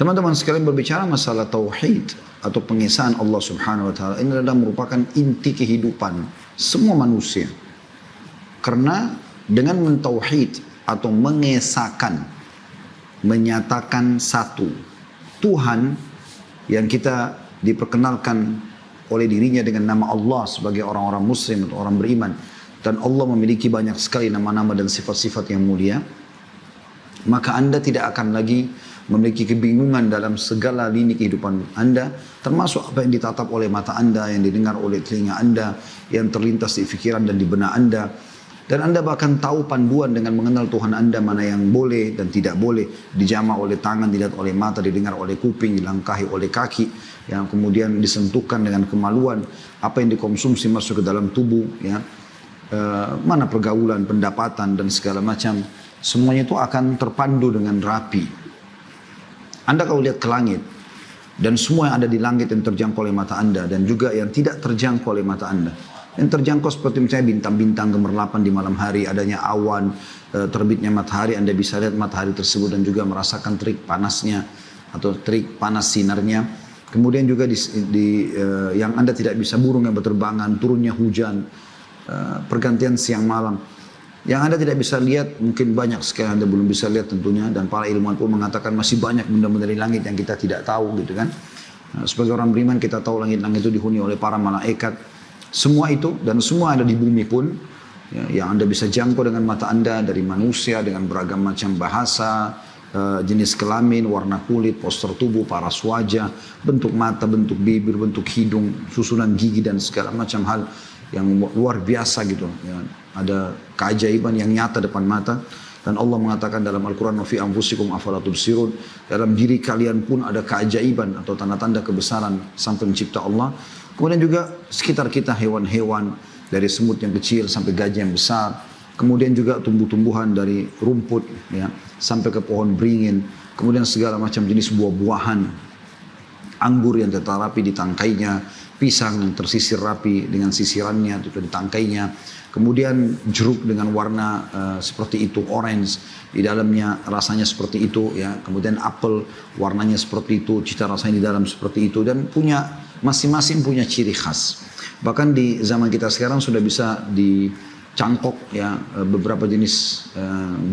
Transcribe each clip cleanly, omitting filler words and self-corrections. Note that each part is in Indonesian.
Teman-teman sekalian, berbicara masalah tauhid atau pengesaan Allah Subhanahu wa taala, ini adalah merupakan inti kehidupan semua manusia. Karena dengan mentauhid atau mengesahkan, menyatakan satu Tuhan yang kita diperkenalkan oleh dirinya dengan nama Allah sebagai orang-orang muslim atau orang beriman, dan Allah memiliki banyak sekali nama-nama dan sifat-sifat yang mulia, maka Anda tidak akan lagi memiliki kebingungan dalam segala lini kehidupan Anda, termasuk apa yang ditatap oleh mata Anda, yang didengar oleh telinga Anda, yang terlintas di pikiran dan di benak Anda. Dan Anda bahkan tahu panduan dengan mengenal Tuhan Anda, mana yang boleh dan tidak boleh, dijamah oleh tangan, dilihat oleh mata, didengar oleh kuping, dilangkahi oleh kaki, yang kemudian disentuhkan dengan kemaluan, apa yang dikonsumsi masuk ke dalam tubuh, ya, mana pergaulan, pendapatan dan segala macam, semuanya itu akan terpandu dengan rapi. Anda kalau lihat ke langit, dan semua yang ada di langit yang terjangkau oleh mata Anda, dan juga yang tidak terjangkau oleh mata Anda. Yang terjangkau seperti misalnya bintang-bintang gemerlapan di malam hari, adanya awan, terbitnya matahari, Anda bisa lihat matahari tersebut dan juga merasakan terik panasnya atau terik panas sinarnya. Kemudian juga yang Anda tidak bisa, burung yang berterbangan, turunnya hujan, pergantian siang malam. Yang Anda tidak bisa lihat, mungkin banyak sekali Anda belum bisa lihat tentunya, dan para ilmuwan pun mengatakan masih banyak benda-benda di langit yang kita tidak tahu gitu kan. Sebagai orang beriman kita tahu langit-langit itu dihuni oleh para malaikat. Semua itu dan semua ada di bumi pun, ya, yang Anda bisa jangkau dengan mata Anda, dari manusia dengan beragam macam bahasa, jenis kelamin, warna kulit, postur tubuh, paras wajah, bentuk mata, bentuk bibir, bentuk hidung, susunan gigi dan segala macam hal yang luar biasa gitu. Ya. Ada keajaiban yang nyata depan mata. Dan Allah mengatakan dalam Al-Quran, "Wa fi anfusikum afala tubsirun." Dalam diri kalian pun ada keajaiban atau tanda-tanda kebesaran sang pencipta Allah. Kemudian juga sekitar kita hewan-hewan, dari semut yang kecil sampai gajah yang besar. Kemudian juga tumbuh-tumbuhan dari rumput, ya, sampai ke pohon beringin. Kemudian segala macam jenis buah-buahan, anggur yang tertata rapi di tangkainya, pisang yang tersisir rapi dengan sisirannya juga di tangkainya. Kemudian jeruk dengan warna seperti itu, orange, di dalamnya rasanya seperti itu, ya. Kemudian apel warnanya seperti itu, cita rasanya di dalam seperti itu, dan masing-masing punya ciri khas. Bahkan di zaman kita sekarang sudah bisa dicangkok, ya, beberapa jenis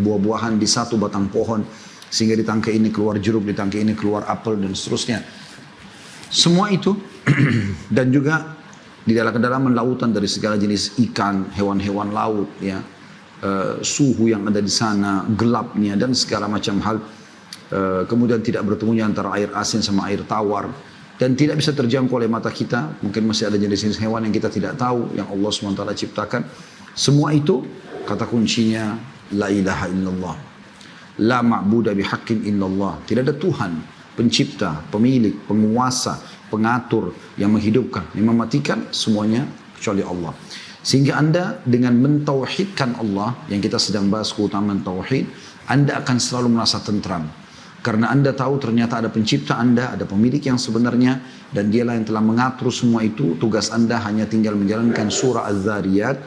buah-buahan di satu batang pohon, sehingga di tangkai ini keluar jeruk, di tangkai ini keluar apel dan seterusnya. Semua itu dan juga di dalam kedalaman lautan dari segala jenis ikan, hewan-hewan laut, ya, suhu yang ada di sana, gelapnya dan segala macam hal. Kemudian tidak bertemunya antara air asin sama air tawar, dan tidak bisa terjangkau oleh mata kita. Mungkin masih ada jenis-jenis hewan yang kita tidak tahu, yang Allah SWT ciptakan. Semua itu kata kuncinya la ilaha illallah, la ma'buda bihaqqin illallah. Tidak ada Tuhan, pencipta, pemilik, penguasa, pengatur, yang menghidupkan, yang mematikan, semuanya kecuali Allah. Sehingga Anda dengan mentauhidkan Allah, yang kita sedang bahas keutamaan tauhid, Anda akan selalu merasa tentram. Karena Anda tahu ternyata ada pencipta Anda, ada pemilik yang sebenarnya, dan dialah yang telah mengatur semua itu. Tugas Anda hanya tinggal menjalankan surah Az-Zariyat,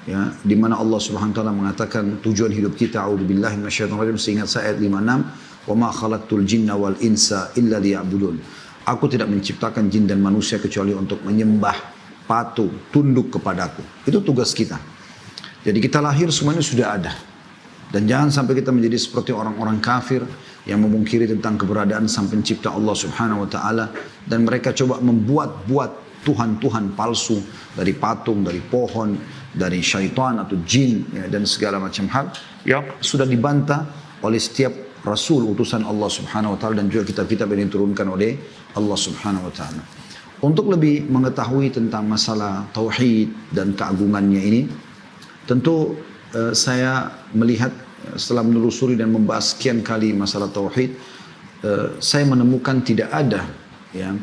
ya, di mana Allah Subhanahu wa taala mengatakan tujuan hidup kita, a'udzubillahi minasyaitonir rajim, seingat saya ayat 56, "Wa ma khalaqtul jinna wal insa illa liya'budun." Aku tidak menciptakan jin dan manusia kecuali untuk menyembah, patuh, tunduk kepadaku. Itu tugas kita. Jadi kita lahir semuanya sudah ada. Dan jangan sampai kita menjadi seperti orang-orang kafir yang memungkiri tentang keberadaan sang pencipta Allah Subhanahu wa taala, dan mereka coba membuat-buat Tuhan-Tuhan palsu dari patung, dari pohon, dari syaitan atau jin, ya, dan segala macam hal yang sudah dibantah oleh setiap Rasul utusan Allah Subhanahu wa taala, dan juga kitab-kitab yang diturunkan oleh Allah Subhanahu wa taala. Untuk lebih mengetahui tentang masalah tauhid dan keagungannya ini, tentu saya melihat setelah menelusuri dan membahas sekian kali masalah tauhid, saya menemukan tidak ada, ya,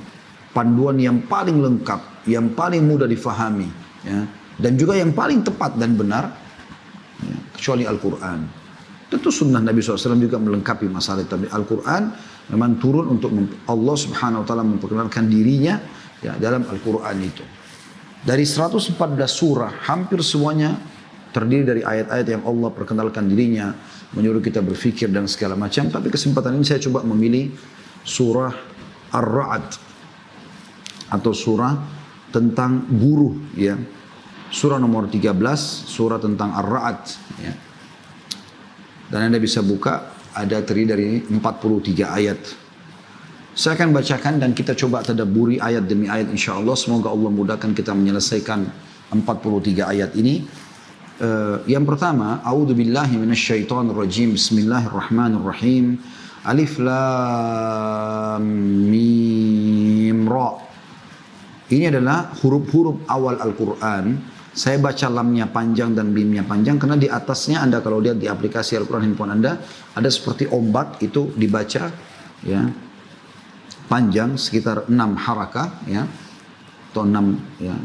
panduan yang paling lengkap, yang paling mudah difahami, ya, dan juga yang paling tepat dan benar, ya, kecuali Al-Quran. Tentu sunnah Nabi SAW juga melengkapi masalah itu. Al-Quran memang turun untuk Allah Subhanahu wa taala memperkenalkan dirinya, ya, dalam Al-Quran itu. Dari 114 surah, hampir semuanya terdiri dari ayat-ayat yang Allah perkenalkan dirinya, menyuruh kita berfikir dan segala macam. Tapi kesempatan ini saya coba memilih surah Ar-Ra'd atau surah tentang buruh, ya. Surah nomor 13, surah tentang Ar-Ra'd, ya. Dan Anda bisa buka, ada terdiri dari 43 ayat. Saya akan bacakan dan kita coba tadabburi ayat demi ayat insyaAllah. Semoga Allah mudahkan kita menyelesaikan 43 ayat ini. Yang pertama, A'udzubillahi minasyaitonirrajim. Bismillahirrahmanirrahim. Alif Lam Mim Ra. Ini adalah huruf-huruf awal Al-Quran. Saya baca lamnya panjang dan mimnya panjang karena di atasnya Anda kalau lihat di aplikasi Al-Quran handphone Anda ada seperti ombak, itu dibaca, ya, panjang sekitar 6 harakah, ya, atau 6, ya,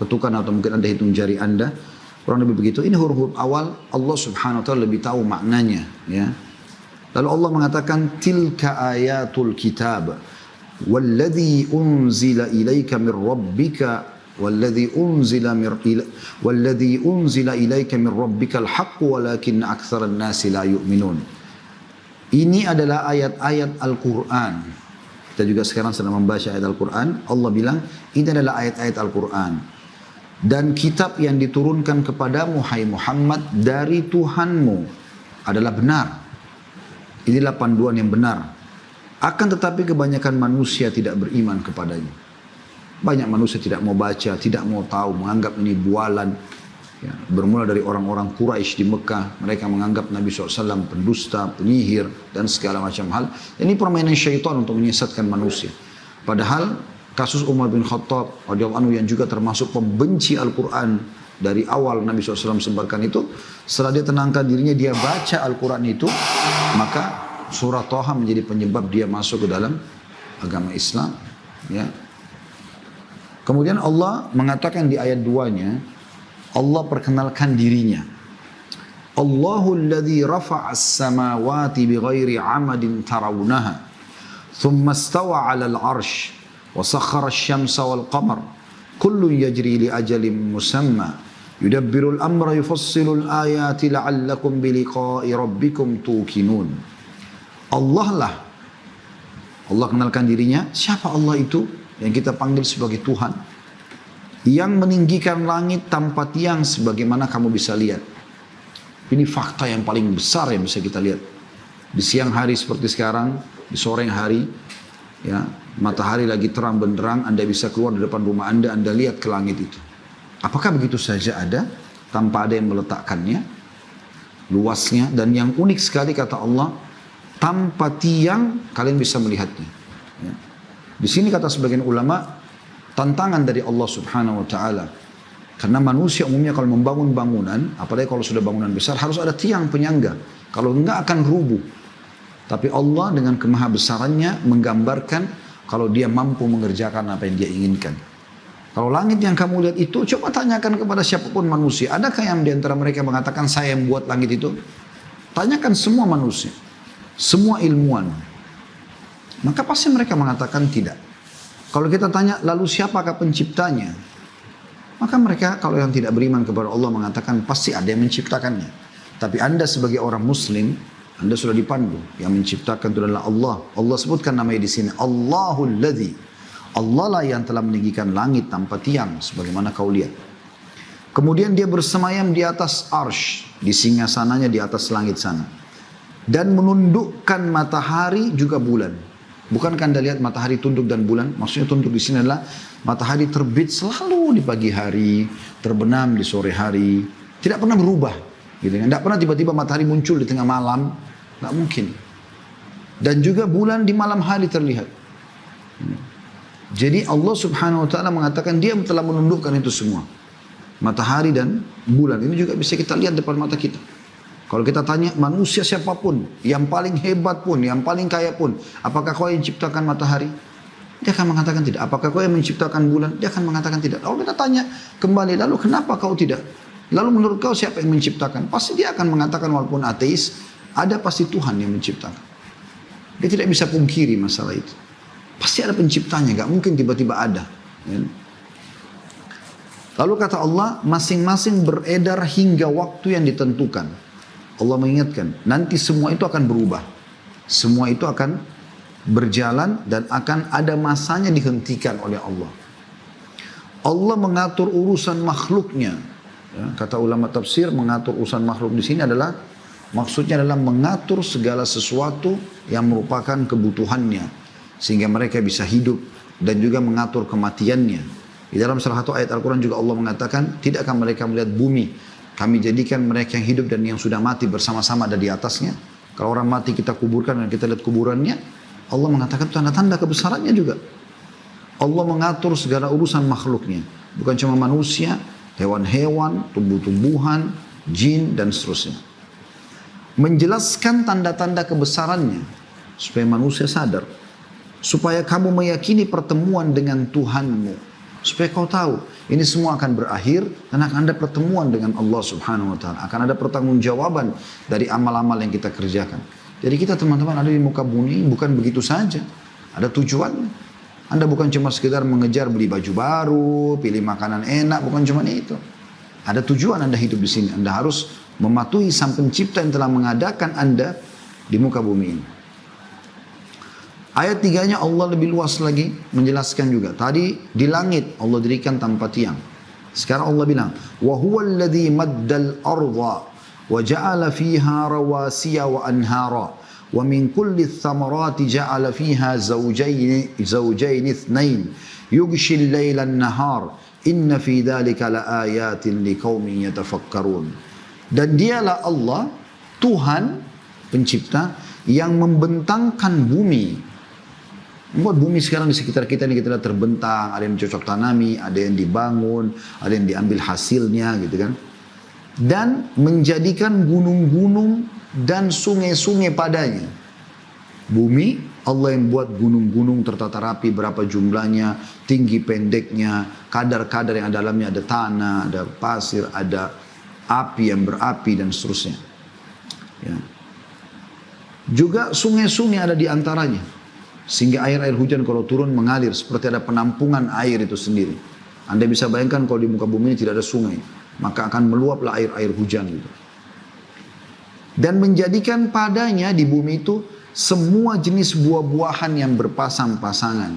ketukan, atau mungkin Anda hitung jari Anda, kurang lebih begitu. Ini huruf-huruf awal, Allah Subhanahu wa taala lebih tahu maknanya, ya. Lalu Allah mengatakan tilka ayatul kitab walladzi unzila ilaika mir rabbika walladzi unzila ilaika mir rabbikal haqq walakin aktsaran nasi la yu'minun. Ini adalah ayat-ayat Al-Qur'an. Kita juga sekarang sedang membaca ayat Al-Quran. Allah bilang, ini adalah ayat-ayat Al-Quran. Dan kitab yang diturunkan kepadamu, hai Muhammad, dari Tuhanmu adalah benar. Inilah panduan yang benar. Akan tetapi kebanyakan manusia tidak beriman kepadanya. Banyak manusia tidak mau baca, tidak mau tahu, menganggap ini bualan. Ya, bermula dari orang-orang Quraisy di Mekah, mereka menganggap Nabi SAW pendusta, penyihir, dan segala macam hal. Ini permainan syaitan untuk menyesatkan manusia. Padahal kasus Umar bin Khattab radhiyallahu anhu yang juga termasuk pembenci Al-Quran dari awal Nabi SAW sebarkan itu, setelah dia tenangkan dirinya, dia baca Al-Quran itu, maka surah Thaha menjadi penyebab dia masuk ke dalam agama Islam. Ya. Kemudian Allah mengatakan di ayat 2-nya, Allah perkenalkan dirinya. Allahul ladzi rafa'as samawati bighairi 'amadin tarawunaha, thumma istawa 'alal 'arsy wa sakhkhara asy-syamsa wal qamar, kullun yajri li ajalin musamma, yudabbirul amra yufassilul ayati la'allakum biliqa'i rabbikum tuqinun. Allah lah. Allah kenalkan dirinya, siapa Allah itu yang kita panggil sebagai Tuhan? Yang meninggikan langit tanpa tiang sebagaimana kamu bisa lihat. Ini fakta yang paling besar yang bisa kita lihat. Di siang hari seperti sekarang, di sore hari, ya, matahari lagi terang benderang, Anda bisa keluar dari depan rumah Anda lihat ke langit itu. Apakah begitu saja ada, tanpa ada yang meletakkannya, luasnya, dan yang unik sekali kata Allah, tanpa tiang kalian bisa melihatnya. Ya. Di sini kata sebagian ulama, tantangan dari Allah Subhanahu wa taala. Karena manusia umumnya kalau membangun bangunan, apalagi kalau sudah bangunan besar, harus ada tiang penyangga. Kalau enggak akan rubuh. Tapi Allah dengan kemahabesarannya menggambarkan kalau dia mampu mengerjakan apa yang dia inginkan. Kalau langit yang kamu lihat itu, coba tanyakan kepada siapapun manusia. Adakah yang di antara mereka mengatakan saya yang buat langit itu? Tanyakan semua manusia. Semua ilmuwan. Maka pasti mereka mengatakan tidak. Kalau kita tanya, lalu siapakah penciptanya? Maka mereka kalau yang tidak beriman kepada Allah mengatakan pasti ada yang menciptakannya. Tapi Anda sebagai orang Muslim, Anda sudah dipandu. Yang menciptakan itu adalah Allah. Allah sebutkan namanya di sini. Allahul ladzi. Allah lah yang telah meninggikan langit tanpa tiang. Sebagaimana kau lihat. Kemudian dia bersemayam di atas arsy. Di singgasananya di atas langit sana. Dan menundukkan matahari juga bulan. Bukankah Anda lihat matahari tunduk dan bulan? Maksudnya tunduk di sini adalah matahari terbit selalu di pagi hari, terbenam di sore hari, tidak pernah berubah. Gitu kan? Tidak pernah tiba-tiba matahari muncul di tengah malam, nggak mungkin. Dan juga bulan di malam hari terlihat. Jadi Allah Subhanahu Wa Taala mengatakan Dia telah menundukkan itu semua, matahari dan bulan. Ini juga bisa kita lihat depan mata kita. Kalau kita tanya manusia siapapun, yang paling hebat pun, yang paling kaya pun, apakah kau yang menciptakan matahari? Dia akan mengatakan tidak. Apakah kau yang menciptakan bulan? Dia akan mengatakan tidak. Kalau kita tanya kembali, lalu kenapa kau tidak? Lalu menurut kau siapa yang menciptakan? Pasti dia akan mengatakan walaupun ateis, ada pasti Tuhan yang menciptakan. Dia tidak bisa pungkiri masalah itu. Pasti ada penciptanya, gak mungkin tiba-tiba ada. Lalu kata Allah, masing-masing beredar hingga waktu yang ditentukan. Allah mengingatkan, nanti semua itu akan berubah. Semua itu akan berjalan dan akan ada masanya dihentikan oleh Allah. Allah mengatur urusan makhluknya. Ya, kata ulama tafsir, mengatur urusan makhluk di sini adalah maksudnya adalah mengatur segala sesuatu yang merupakan kebutuhannya sehingga mereka bisa hidup dan juga mengatur kematiannya. Di dalam salah satu ayat Al-Quran juga Allah mengatakan, tidakkah mereka melihat bumi, kami jadikan mereka yang hidup dan yang sudah mati bersama-sama ada di atasnya. Kalau orang mati kita kuburkan dan kita lihat kuburannya. Allah mengatakan tanda-tanda kebesarannya juga. Allah mengatur segala urusan makhluknya. Bukan cuma manusia, hewan-hewan, tumbuh-tumbuhan, jin dan seterusnya. Menjelaskan tanda-tanda kebesarannya supaya manusia sadar. Supaya kamu meyakini pertemuan dengan Tuhanmu. Supaya kau tahu, ini semua akan berakhir dan akan ada pertemuan dengan Allah Subhanahu wa Ta'ala. Akan ada pertanggungjawaban dari amal-amal yang kita kerjakan. Jadi kita teman-teman ada di muka bumi bukan begitu saja. Ada tujuan. Anda bukan cuma sekedar mengejar beli baju baru, pilih makanan enak, bukan cuma itu. Ada tujuan Anda hidup di sini. Anda harus mematuhi Sang Pencipta yang telah mengadakan Anda di muka bumi ini. Ayat 3-nya Allah lebih luas lagi menjelaskan juga. Tadi di langit Allah dirikan tanpa tiang. Sekarang Allah bilang, wa huwal ladzi maddal ardha wa ja'ala fiha rawasiya wa anhara wa min kulli thamarati ja'ala fiha zawjayn ithnain yughshi al-laila an-nahar inna fi dhalika laayatin liqaumin yatafakkarun. Dan dialah Allah Tuhan pencipta yang membentangkan bumi. Membuat bumi sekarang di sekitar kita ini kita lihat terbentang, ada yang cocok tanami, ada yang dibangun, ada yang diambil hasilnya gitu kan. Dan menjadikan gunung-gunung dan sungai-sungai padanya. Bumi, Allah yang buat gunung-gunung tertata rapi berapa jumlahnya, tinggi pendeknya, kadar-kadar yang ada dalamnya, ada tanah, ada pasir, ada api yang berapi dan seterusnya. Ya. Juga sungai-sungai ada di antaranya. Sehingga air-air hujan kalau turun mengalir seperti ada penampungan air itu sendiri. Anda bisa bayangkan kalau di muka bumi ini tidak ada sungai, maka akan meluaplah air-air hujan itu. Dan menjadikan padanya di bumi itu semua jenis buah-buahan yang berpasang-pasangan.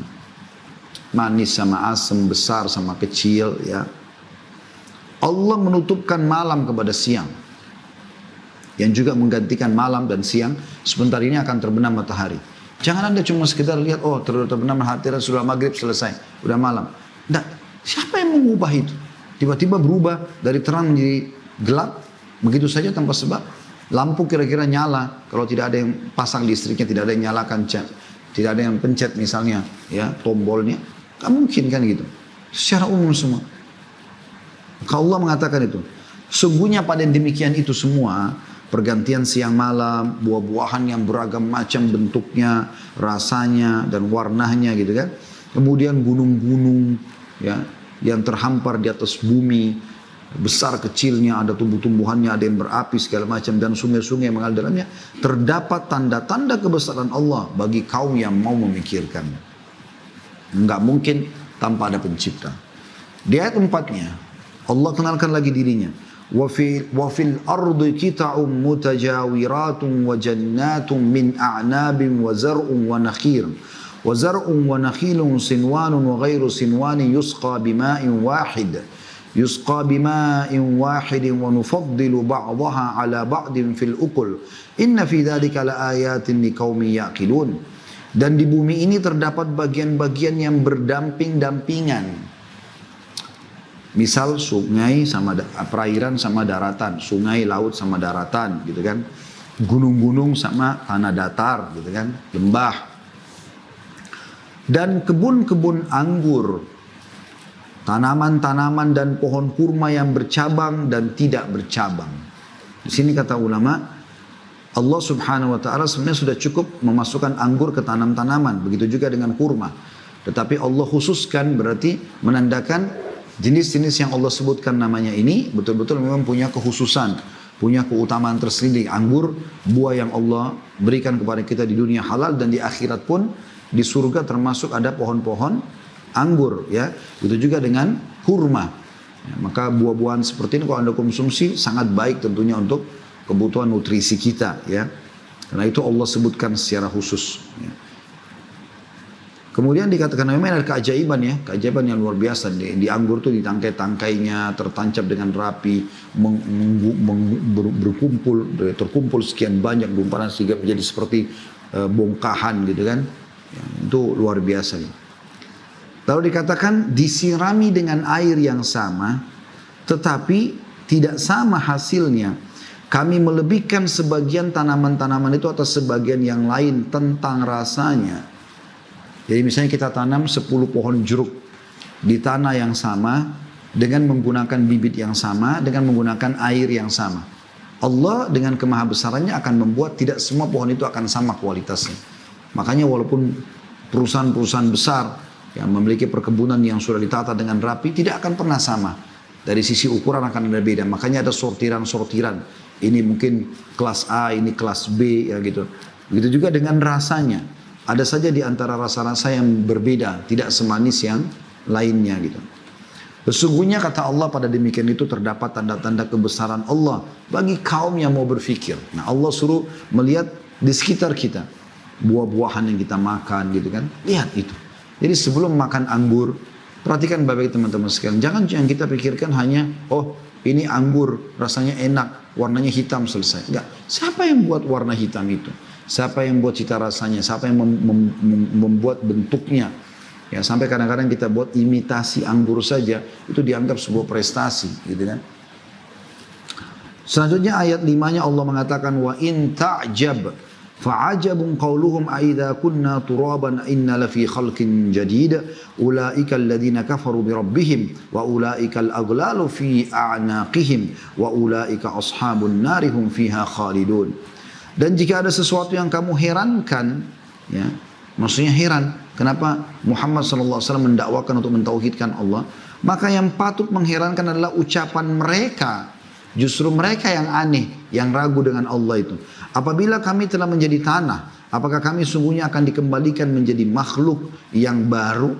Manis sama asam, besar sama kecil ya. Allah menutupkan malam kepada siang. Yang juga menggantikan malam dan siang, sebentar ini akan terbenam matahari. Jangan Anda cuma sekedar lihat, oh terbenam matahari sudah maghrib selesai, udah malam. Nah, siapa yang mengubah itu? Tiba-tiba berubah dari terang menjadi gelap, begitu saja tanpa sebab. Lampu kira-kira nyala, kalau tidak ada yang pasang listriknya, tidak ada yang nyalakan cat, tidak ada yang pencet misalnya, ya tombolnya, tak mungkin kan gitu. Secara umum semua. Maka Allah mengatakan itu. Sungguhnya pada demikian itu semua, pergantian siang malam, buah-buahan yang beragam macam bentuknya, rasanya dan warnanya gitu kan. Kemudian gunung-gunung ya yang terhampar di atas bumi, besar kecilnya, ada tumbuh-tumbuhannya, ada yang berapi segala macam dan sungai-sungai yang mengalir dalamnya. Terdapat tanda-tanda kebesaran Allah bagi kaum yang mau memikirkan. Enggak mungkin tanpa ada pencipta. Di ayat 4-nya Allah kenalkan lagi dirinya. وفي الأرض قطع متجاورات وجنات من أعناب وزرع ونخيل صنوان وغير صنوان يسقى بماء واحد ونفضل بعضها على بعض في الأكل إن في ذلك لآيات لقوم يعقلون. Dan di bumi ini terdapat bagian-bagian yang berdamping-dampingan. Misal sungai sama perairan sama daratan, sungai laut sama daratan gitu kan. Gunung-gunung sama tanah datar gitu kan, lembah. Dan kebun-kebun anggur, tanaman-tanaman dan pohon kurma yang bercabang dan tidak bercabang. Di sini kata ulama, Allah Subhanahu wa Ta'ala sebenarnya sudah cukup memasukkan anggur ke tanam-tanaman, begitu juga dengan kurma. Tetapi Allah khususkan berarti menandakan jenis-jenis yang Allah sebutkan namanya ini betul-betul memang punya kekhususan, punya keutamaan tersendiri. Anggur, buah yang Allah berikan kepada kita di dunia halal dan di akhirat pun di surga termasuk ada pohon-pohon anggur ya. Itu juga dengan kurma. Ya, maka buah-buahan seperti ini kalau Anda konsumsi sangat baik tentunya untuk kebutuhan nutrisi kita, ya. Karena itu Allah sebutkan secara khusus. Ya. Kemudian dikatakan memang ada keajaiban, ya, keajaiban yang luar biasa. Di anggur itu di tangkai-tangkainya tertancap dengan rapi, berkumpul, terkumpul sekian banyak gumpalan sehingga menjadi seperti bongkahan gitu kan. Ya, itu luar biasa. Ya. Lalu dikatakan disirami dengan air yang sama, tetapi tidak sama hasilnya. Kami melebihkan sebagian tanaman-tanaman itu atas sebagian yang lain tentang rasanya. Jadi misalnya kita tanam 10 pohon jeruk di tanah yang sama dengan menggunakan bibit yang sama, dengan menggunakan air yang sama. Allah dengan kemahabesarannya akan membuat tidak semua pohon itu akan sama kualitasnya. Makanya walaupun perusahaan-perusahaan besar yang memiliki perkebunan yang sudah ditata dengan rapi tidak akan pernah sama. Dari sisi ukuran akan ada beda. Makanya ada sortiran-sortiran. Ini mungkin kelas A, ini kelas B, ya gitu. Begitu juga dengan rasanya. Ada saja di antara rasa-rasa yang berbeda, tidak semanis yang lainnya gitu. Sesungguhnya kata Allah pada demikian itu terdapat tanda-tanda kebesaran Allah bagi kaum yang mau berfikir. Nah, Allah suruh melihat di sekitar kita buah-buahan yang kita makan gitu kan. Lihat itu. Jadi sebelum makan anggur, perhatikan baik-baik teman-teman sekalian. Jangan yang kita pikirkan hanya, oh ini anggur rasanya enak, warnanya hitam selesai. Enggak. Siapa yang buat warna hitam itu? Siapa yang buat cita rasanya? Siapa yang membuat bentuknya? Ya, sampai kadang-kadang kita buat imitasi anggur saja, itu dianggap sebuah prestasi, gitu kan? Selanjutnya ayat 5-nya Allah mengatakan wa in ta'jab fa'ajabun qawluhum a'idha kunna turaban inna lafi khalqin jadid ulaika alladhina kafaru bi rabbihim wa ulaika al-aghlalu fi a'naqihim wa ulaika ashabun narihum fiha khalidun. Dan jika ada sesuatu yang kamu herankan, ya, maksudnya heran, kenapa Muhammad SAW mendakwakan untuk mentauhidkan Allah, maka yang patut mengherankan adalah ucapan mereka. Justru mereka yang aneh, yang ragu dengan Allah itu. Apabila kami telah menjadi tanah, apakah kami sungguhnya akan dikembalikan menjadi makhluk yang baru?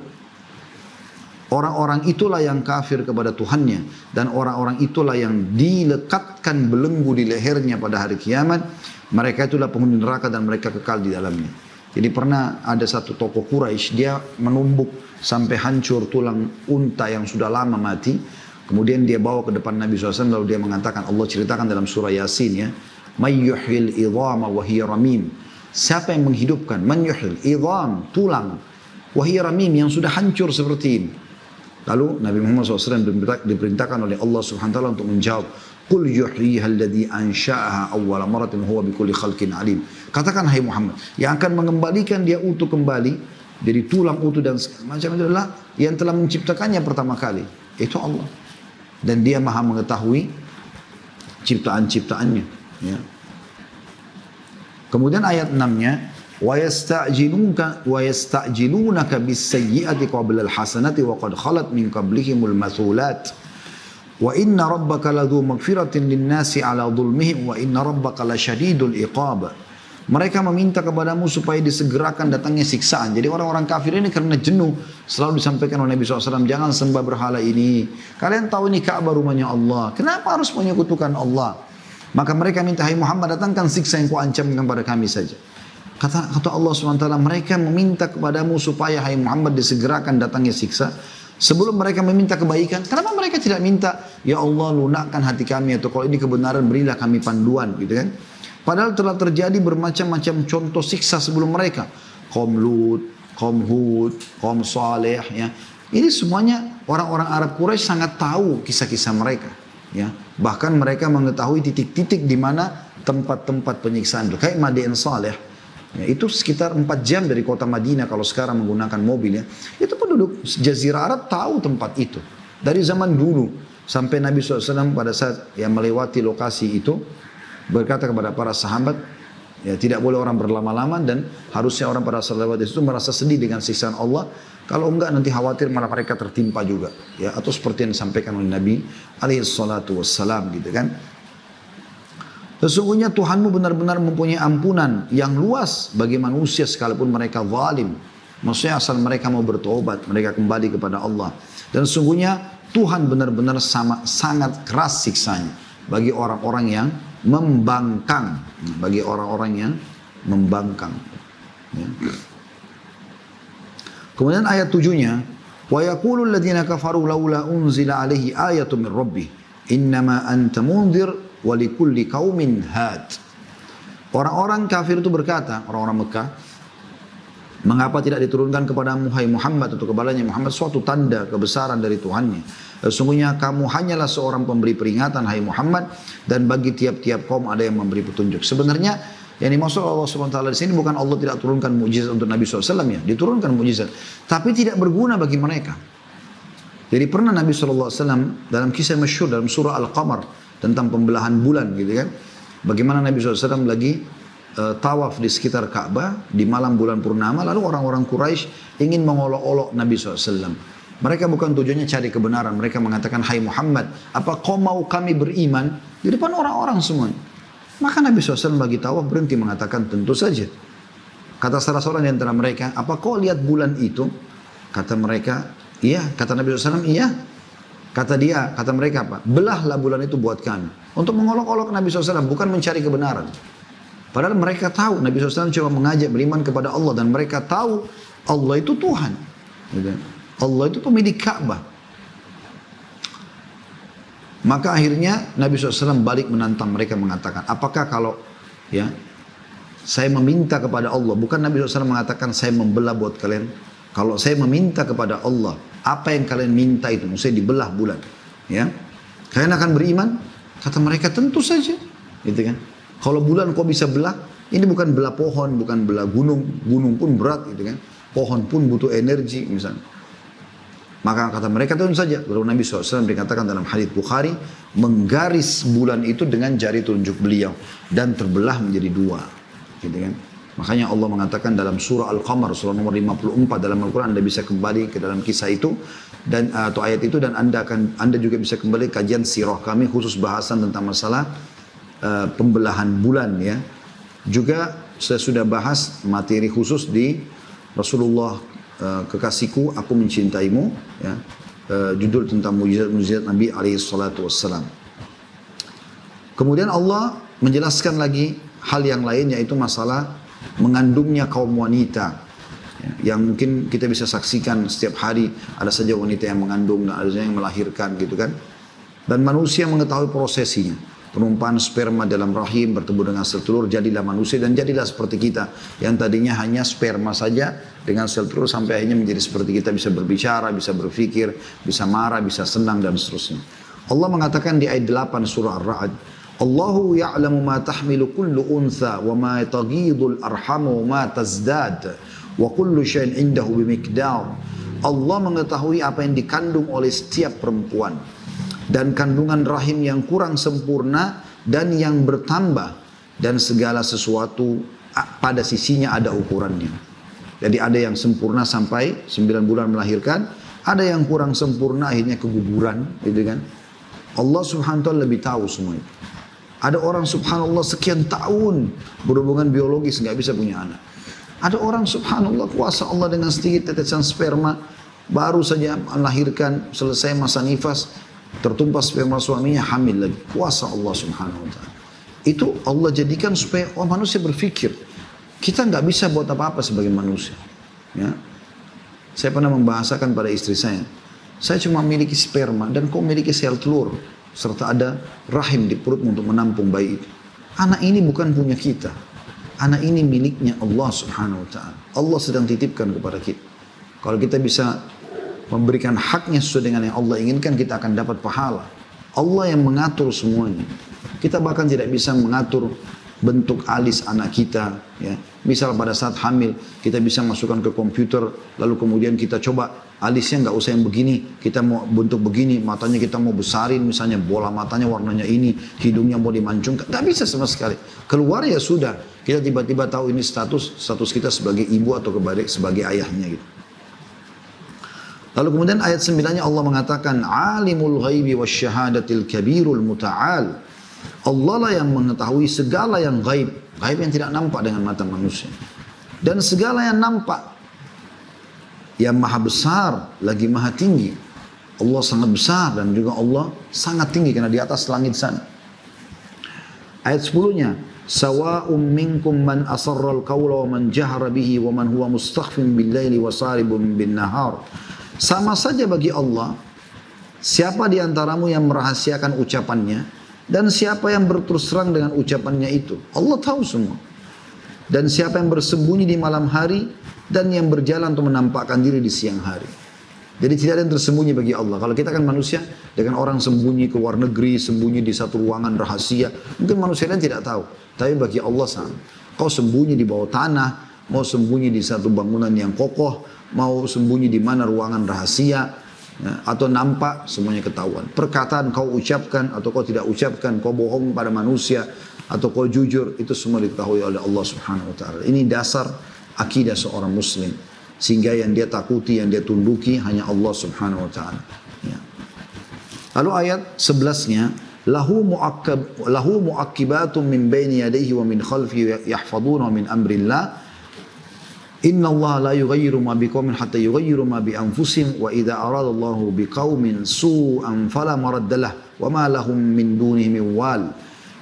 Orang-orang itulah yang kafir kepada Tuhannya. Dan orang-orang itulah yang dilekatkan belenggu di lehernya pada hari kiamat. Mereka itulah penghuni neraka dan mereka kekal di dalamnya. Jadi pernah ada satu tokoh Quraisy, dia menumbuk sampai hancur tulang unta yang sudah lama mati. Kemudian dia bawa ke depan Nabi SAW lalu dia mengatakan, Allah ceritakan dalam surah Yasin, ya, may yuhyil idhama wa hiya ramim. Siapa yang menghidupkan? Man yuhyil idham, tulang, wa hiya ramim, yang sudah hancur seperti ini. Lalu Nabi Muhammad SAW diperintahkan oleh Allah Subhanahu wa taala untuk menjawab, qul yuhyiha alladhi ansha'aha awwala maratin huwa bikulli khalqin alim. Katakan hai Muhammad, yang akan mengembalikan dia utuh kembali dari tulang utuh dan macam itu adalah yang telah menciptakannya pertama kali, itu Allah. Dan dia maha mengetahui ciptaan-ciptaannya, ya. Kemudian ayat 6-nya وَيَسْتَعْجِلُونَكَ بِالسَّيِّئَةِ قَبْلَ الْحَسَنَةِ وَقَدْ خَلَتْ مِنْ قَبْلِهِمُ الْمَثُولَاتِ وَإِنَّ رَبَّكَ لَذُو مَغْفِرَةٍ لِلنَّاسِ عَلَى ظُلْمِهِمْ وَإِنَّ رَبَّكَ لَشَدِيدُ الْعِقَابِ. Mereka meminta kepadamu supaya disegerakan datangnya siksaan. Jadi orang-orang kafir ini karena jenuh selalu disampaikan oleh Nabi SAW, jangan sembah berhala ini. Kalian tahu ini Ka'bah rumahnya Allah. Kenapa harus menyekutukan Allah? Maka mereka minta, hai Muhammad, datangkan siksa yang kuancamkan pada kami saja. Kata Allah SWT, mereka meminta kepadamu supaya hai Muhammad disegerakan datangnya siksa. Sebelum mereka meminta kebaikan, kenapa mereka tidak minta, ya Allah lunakkan hati kami, atau kalau ini kebenaran berilah kami panduan, gitu kan? Padahal telah terjadi bermacam-macam contoh siksa sebelum mereka. Kaum Lut, kaum Hud, kaum Saleh, ya. Ini semuanya orang-orang Arab Quraisy sangat tahu kisah-kisah mereka, ya. Bahkan mereka mengetahui titik-titik di mana tempat-tempat penyiksaan itu. Kayak Madian Saleh. Ya, itu sekitar 4 jam dari kota Madinah kalau sekarang menggunakan mobil, ya. Itu penduduk Jazirah Arab tahu tempat itu. Dari zaman dulu sampai Nabi SAW pada saat yang melewati lokasi itu berkata kepada para sahabat, ya, tidak boleh orang berlama-lama dan harusnya orang pada saat lewat itu merasa sedih dengan siksaan Allah. Kalau enggak nanti khawatir malah mereka tertimpa juga, ya, atau seperti yang disampaikan oleh Nabi alaihissalam, gitu kan. Sesungguhnya Tuhanmu benar-benar mempunyai ampunan yang luas bagi manusia sekalipun mereka zalim. Maksudnya asal mereka mau bertobat, mereka kembali kepada Allah. Dan sesungguhnya Tuhan benar-benar sangat keras siksanya bagi orang-orang yang membangkang. Bagi orang-orang yang membangkang. Ya. Kemudian ayat 7-nya, wa yaqulu alladziina kafaru laula unzila alaihi ayatun min rabbih innama anta munzir wa likulli qaumin had. Orang-orang kafir itu berkata, orang-orang Mekah, mengapa tidak diturunkan kepadamu hai Muhammad atau kepadanya Muhammad suatu tanda kebesaran dari Tuhannya. Sesungguhnya kamu hanyalah seorang pemberi peringatan hai Muhammad, dan bagi tiap-tiap kaum ada yang memberi petunjuk. Sebenarnya yang dimaksud Allah SWT di sini bukan Allah tidak turunkan mukjizat untuk Nabi SAW ya, diturunkan mukjizat, tapi tidak berguna bagi mereka. Jadi pernah Nabi SAW dalam kisah masyhur dalam surah Al-Qamar tentang pembelahan bulan gitu kan, bagaimana Nabi SAW lagi tawaf di sekitar Ka'bah di malam bulan purnama, lalu orang-orang Quraisy ingin mengolok-olok Nabi SAW. Mereka bukan tujuannya cari kebenaran, mereka mengatakan, hai Muhammad, apa kau mau kami beriman? Di depan orang-orang semuanya. Maka Nabi SAW bagi tawaf berhenti mengatakan, tentu saja. Kata salah seorang di antara mereka, apa kau lihat bulan itu? Kata mereka, iya. Kata Nabi SAW, iya. Kata mereka apa? Belahlah bulan itu buat kami. Untuk mengolok-olok Nabi SAW, bukan mencari kebenaran. Padahal mereka tahu Nabi SAW cuma mengajak beriman kepada Allah, dan mereka tahu Allah itu Tuhan. Allah itu pemilik Ka'bah. Maka akhirnya Nabi SAW balik menantang mereka mengatakan, apakah kalau ya saya meminta kepada Allah, bukan Nabi SAW mengatakan saya membelah buat kalian. Kalau saya meminta kepada Allah, apa yang kalian minta itu, maksudnya dibelah bulan, ya, kalian akan beriman? Kata mereka tentu saja, gitu kan. Kalau bulan kau bisa belah, ini bukan belah pohon, bukan belah gunung. Gunung pun berat gitu kan. Pohon pun butuh energi misalnya. Maka kata mereka tentu saja. Lalu Nabi SAW dikatakan dalam hadits Bukhari, menggaris bulan itu dengan jari telunjuk beliau dan terbelah menjadi dua. Gitu kan. Makanya Allah mengatakan dalam surah Al-Qamar, surah nomor 54 dalam Al-Quran, Anda bisa kembali ke dalam kisah itu dan atau ayat itu, dan Anda juga bisa kembali kajian sirah kami khusus bahasan tentang masalah pembelahan bulan ya. Juga saya sudah bahas materi khusus di Rasulullah kekasihku aku mencintaimu ya, judul tentang mujizat-mujizat Nabi alaihi salatu wassalam. Kemudian Allah menjelaskan lagi hal yang lain, yaitu masalah mengandungnya kaum wanita ya, yang mungkin kita bisa saksikan setiap hari ada saja wanita yang mengandung dan ada saja yang melahirkan gitu kan. Dan manusia mengetahui prosesinya. Penumpahan sperma dalam rahim bertemu dengan sel telur, jadilah manusia dan jadilah seperti kita yang tadinya hanya sperma saja dengan sel telur sampai akhirnya menjadi seperti kita, bisa berbicara, bisa berpikir, bisa marah, bisa senang dan seterusnya. Allah mengatakan di ayat 8 surah Ar-Ra'd, Allahu ya'lamu ma tahmilu kullu untha wa ma taghidul arhamu ma tazdad wa kullu syai'in indahu bimiqdar. Allah mengetahui apa yang dikandung oleh setiap perempuan dan kandungan rahim yang kurang sempurna dan yang bertambah, dan segala sesuatu pada sisinya ada ukurannya. Jadi ada yang sempurna sampai 9 bulan melahirkan, ada yang kurang sempurna akhirnya keguguran, gitu kan. Allah Subhanahu wa taala lebih tahu semua itu. Ada orang subhanallah sekian tahun berhubungan biologis nggak bisa punya anak. Ada orang subhanallah kuasa Allah dengan sedikit tetesan sperma baru saja melahirkan, selesai masa nifas, tertumpah sperma suaminya, hamil lagi. Kuasa Allah Subhanahu wa taala. Itu Allah jadikan supaya manusia berpikir. Kita nggak bisa buat apa-apa sebagai manusia. Ya. Saya pernah membahasakan pada istri saya cuma memiliki sperma dan kau memiliki sel telur serta ada rahim di perut untuk menampung bayi itu. Anak ini bukan punya kita. Anak ini miliknya Allah Subhanahu wa taala. Allah sedang titipkan kepada kita. Kalau kita bisa memberikan haknya sesuai dengan yang Allah inginkan, kita akan dapat pahala. Allah yang mengatur semuanya. Kita bahkan tidak bisa mengatur bentuk alis anak kita. Ya. Misal pada saat hamil, kita bisa masukkan ke komputer, lalu kemudian kita coba alisnya nggak usah yang begini, kita mau bentuk begini, matanya kita mau besarin, misalnya bola matanya warnanya ini, hidungnya mau dimancungkan, nggak bisa sama sekali. Keluar ya sudah, kita tiba-tiba tahu ini status kita sebagai ibu atau sebagai ayahnya gitu. Lalu kemudian ayat 9-nya Allah mengatakan alimul ghaibi wasyahadatil kabirul muta'al. Allah lah yang mengetahui segala yang gaib, gaib yang tidak nampak dengan mata manusia, dan segala yang nampak, yang maha besar lagi maha tinggi. Allah sangat besar dan juga Allah sangat tinggi karena di atas langit sana. Ayat 10-nya, sawa'um minkum man asarral qawla wa man jahara bihi wa man huwa mustakhfin bil laili wa saribun bin nahar. Sama saja bagi Allah siapa di antaramu yang merahasiakan ucapannya dan siapa yang berterus terang dengan ucapannya itu. Allah tahu semua. Dan siapa yang bersembunyi di malam hari dan yang berjalan untuk menampakkan diri di siang hari. Jadi tidak ada yang tersembunyi bagi Allah. Kalau kita kan manusia, dengan orang sembunyi ke luar negeri, sembunyi di satu ruangan rahasia, mungkin manusia lain tidak tahu. Tapi bagi Allah sama. Kau sembunyi di bawah tanah, mau sembunyi di satu bangunan yang kokoh, mau sembunyi di mana ruangan rahasia, ya, atau nampak, semuanya ketahuan. Perkataan kau ucapkan atau kau tidak ucapkan, kau bohong pada manusia atau kau jujur, itu semua diketahui oleh Allah Subhanahu Wa Taala. Ini dasar akidah seorang Muslim. Sehingga yang dia takuti, yang dia tunduki hanya Allah Subhanahu Wa Taala. Ya. Lalu ayat 11-nya, lahu mu'aqibatun min baini yadayhi wa min khalfihi yahfaduna min amrillah. Inna Allah la yughayyiru ma biqaumin hatta yughayyiru ma bi anfusihim wa idza arada Allahu biqaumin su'an fala maraddalah wa ma lahum min dunihi min wal.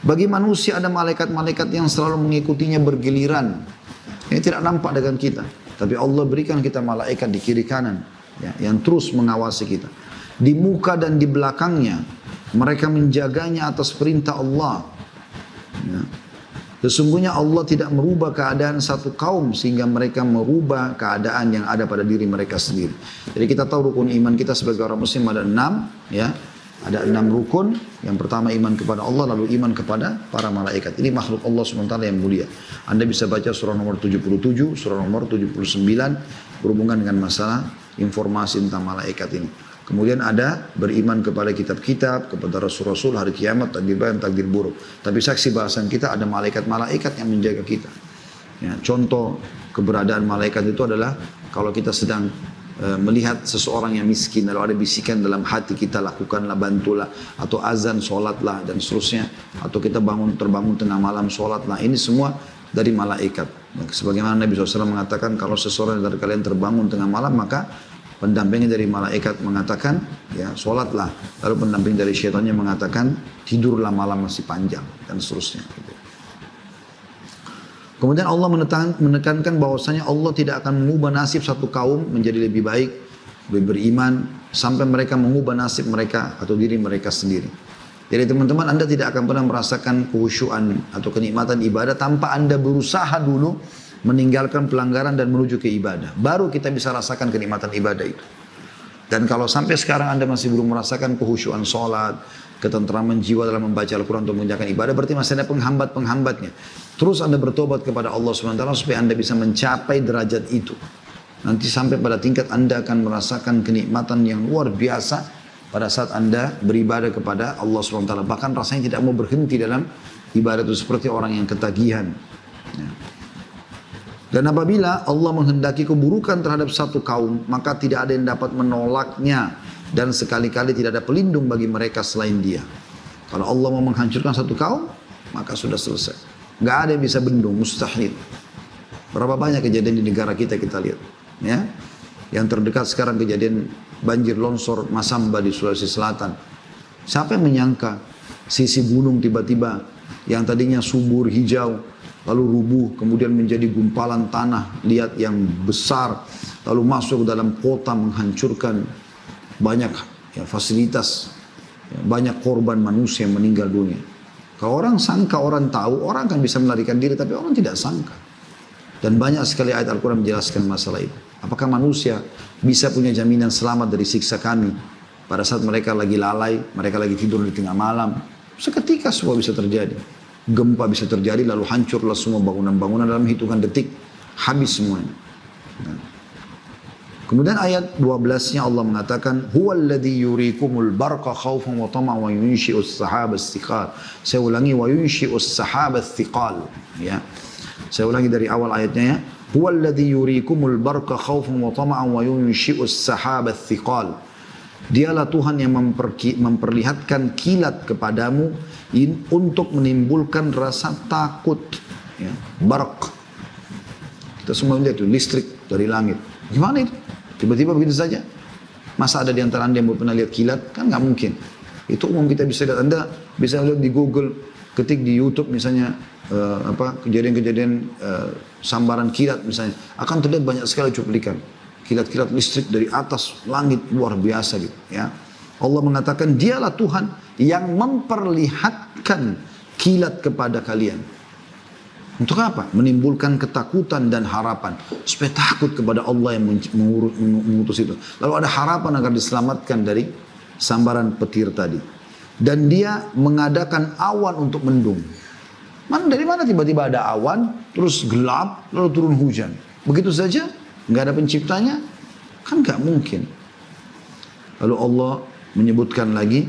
Bagi manusia ada malaikat-malaikat yang selalu mengikutinya bergiliran. Ini tidak nampak dengan kita. Tapi Allah berikan kita malaikat di kiri kanan, ya, yang terus mengawasi kita. Di muka dan di belakangnya, mereka menjaganya atas perintah Allah. Ya. Sesungguhnya Allah tidak merubah keadaan satu kaum sehingga mereka merubah keadaan yang ada pada diri mereka sendiri. Jadi kita tahu rukun iman kita sebagai orang Muslim ada 6, ya. Ada 6 rukun. Yang pertama iman kepada Allah, lalu iman kepada para malaikat. Ini makhluk Allah SWT yang mulia. Anda bisa baca surah nomor 77, surah nomor 79 berhubungan dengan masalah informasi tentang malaikat ini. Kemudian ada beriman kepada kitab-kitab, kepada rasul-rasul, hari kiamat, takdir baik dan takdir buruk. Tapi saksi bahasan kita ada malaikat-malaikat yang menjaga kita. Ya, contoh keberadaan malaikat itu adalah kalau kita sedang melihat seseorang yang miskin, lalu ada bisikan dalam hati kita, lakukanlah, bantulah, atau azan, sholatlah, dan seterusnya, atau kita terbangun tengah malam, sholatlah. Ini semua dari malaikat. Sebagaimana Nabi SAW mengatakan, kalau seseorang dari kalian terbangun tengah malam, maka pendampingnya dari malaikat mengatakan, ya sholatlah. Lalu pendamping dari syaitannya mengatakan, tidurlah malam masih panjang, dan seterusnya. Kemudian Allah menekankan bahwasanya Allah tidak akan mengubah nasib satu kaum menjadi lebih baik, lebih beriman, sampai mereka mengubah nasib mereka atau diri mereka sendiri. Jadi teman-teman, Anda tidak akan pernah merasakan kehusyuan atau kenikmatan ibadah tanpa Anda berusaha dulu meninggalkan pelanggaran dan menuju ke ibadah. Baru kita bisa rasakan kenikmatan ibadah itu. Dan kalau sampai sekarang Anda masih belum merasakan kehusyuan sholat, ketentraman jiwa dalam membaca Al-Quran untuk menjalankan ibadah, berarti masih ada penghambat-penghambatnya. Terus Anda bertobat kepada Allah SWT supaya Anda bisa mencapai derajat itu. Nanti sampai pada tingkat Anda akan merasakan kenikmatan yang luar biasa pada saat Anda beribadah kepada Allah SWT. Bahkan rasanya tidak mau berhenti dalam ibadah itu seperti orang yang ketagihan. Ya. Dan apabila Allah menghendaki keburukan terhadap satu kaum, maka tidak ada yang dapat menolaknya. Dan sekali-kali tidak ada pelindung bagi mereka selain dia. Kalau Allah mau menghancurkan satu kaum, maka sudah selesai. Nggak ada yang bisa bendung, mustahil. Berapa banyak kejadian di negara kita lihat. Ya? Yang terdekat sekarang kejadian banjir longsor Masamba di Sulawesi Selatan. Siapa yang menyangka sisi gunung tiba-tiba yang tadinya subur, hijau, lalu rubuh, kemudian menjadi gumpalan tanah liat yang besar, lalu masuk ke dalam kota menghancurkan banyak ya, fasilitas, ya, banyak korban manusia yang meninggal dunia. Kalau orang sangka, orang tahu, orang akan bisa melarikan diri, tapi orang tidak sangka. Dan banyak sekali ayat Al-Quran menjelaskan masalah itu. Apakah manusia bisa punya jaminan selamat dari siksa kami pada saat mereka lagi lalai, mereka lagi tidur di tengah malam? Seketika semua bisa terjadi. Gempa bisa terjadi, lalu hancurlah semua bangunan-bangunan dalam hitungan detik. Habis semuanya. Nah. Kemudian ayat 12-nya Allah mengatakan, huwallazi yurikumul barqa khaufan wa tama'an wa yunshi'us sahabas thiqal. Saya ulangi, wa yunshi'us sahabas thiqal. Ya. Saya ulangi dari awal ayatnya ya. Huwallazi yurikumul barqa khaufan wa tama'an wa yunshi'us sahabas thiqal. Dialah Tuhan yang memperlihatkan kilat kepadamu untuk menimbulkan rasa takut. Ya. Barq. Kita semua lihat itu, listrik dari langit. Gimana itu? Tiba-tiba begitu saja. Masa ada di antara Anda yang belum pernah lihat kilat? Kan nggak mungkin. Itu umum kita bisa lihat. Anda bisa lihat di Google ketik di YouTube misalnya kejadian-kejadian sambaran kilat misalnya, akan terlihat banyak sekali cuplikan kilat-kilat listrik dari atas langit luar biasa gitu ya. Allah mengatakan dialah Tuhan yang memperlihatkan kilat kepada kalian. Untuk apa? Menimbulkan ketakutan dan harapan. Supaya takut kepada Allah yang mengutus itu. Lalu ada harapan agar diselamatkan dari sambaran petir tadi. Dan dia mengadakan awan untuk mendung. Dari mana tiba-tiba ada awan, terus gelap, lalu turun hujan. Begitu saja, nggak ada penciptanya? Kan nggak mungkin. Lalu Allah menyebutkan lagi,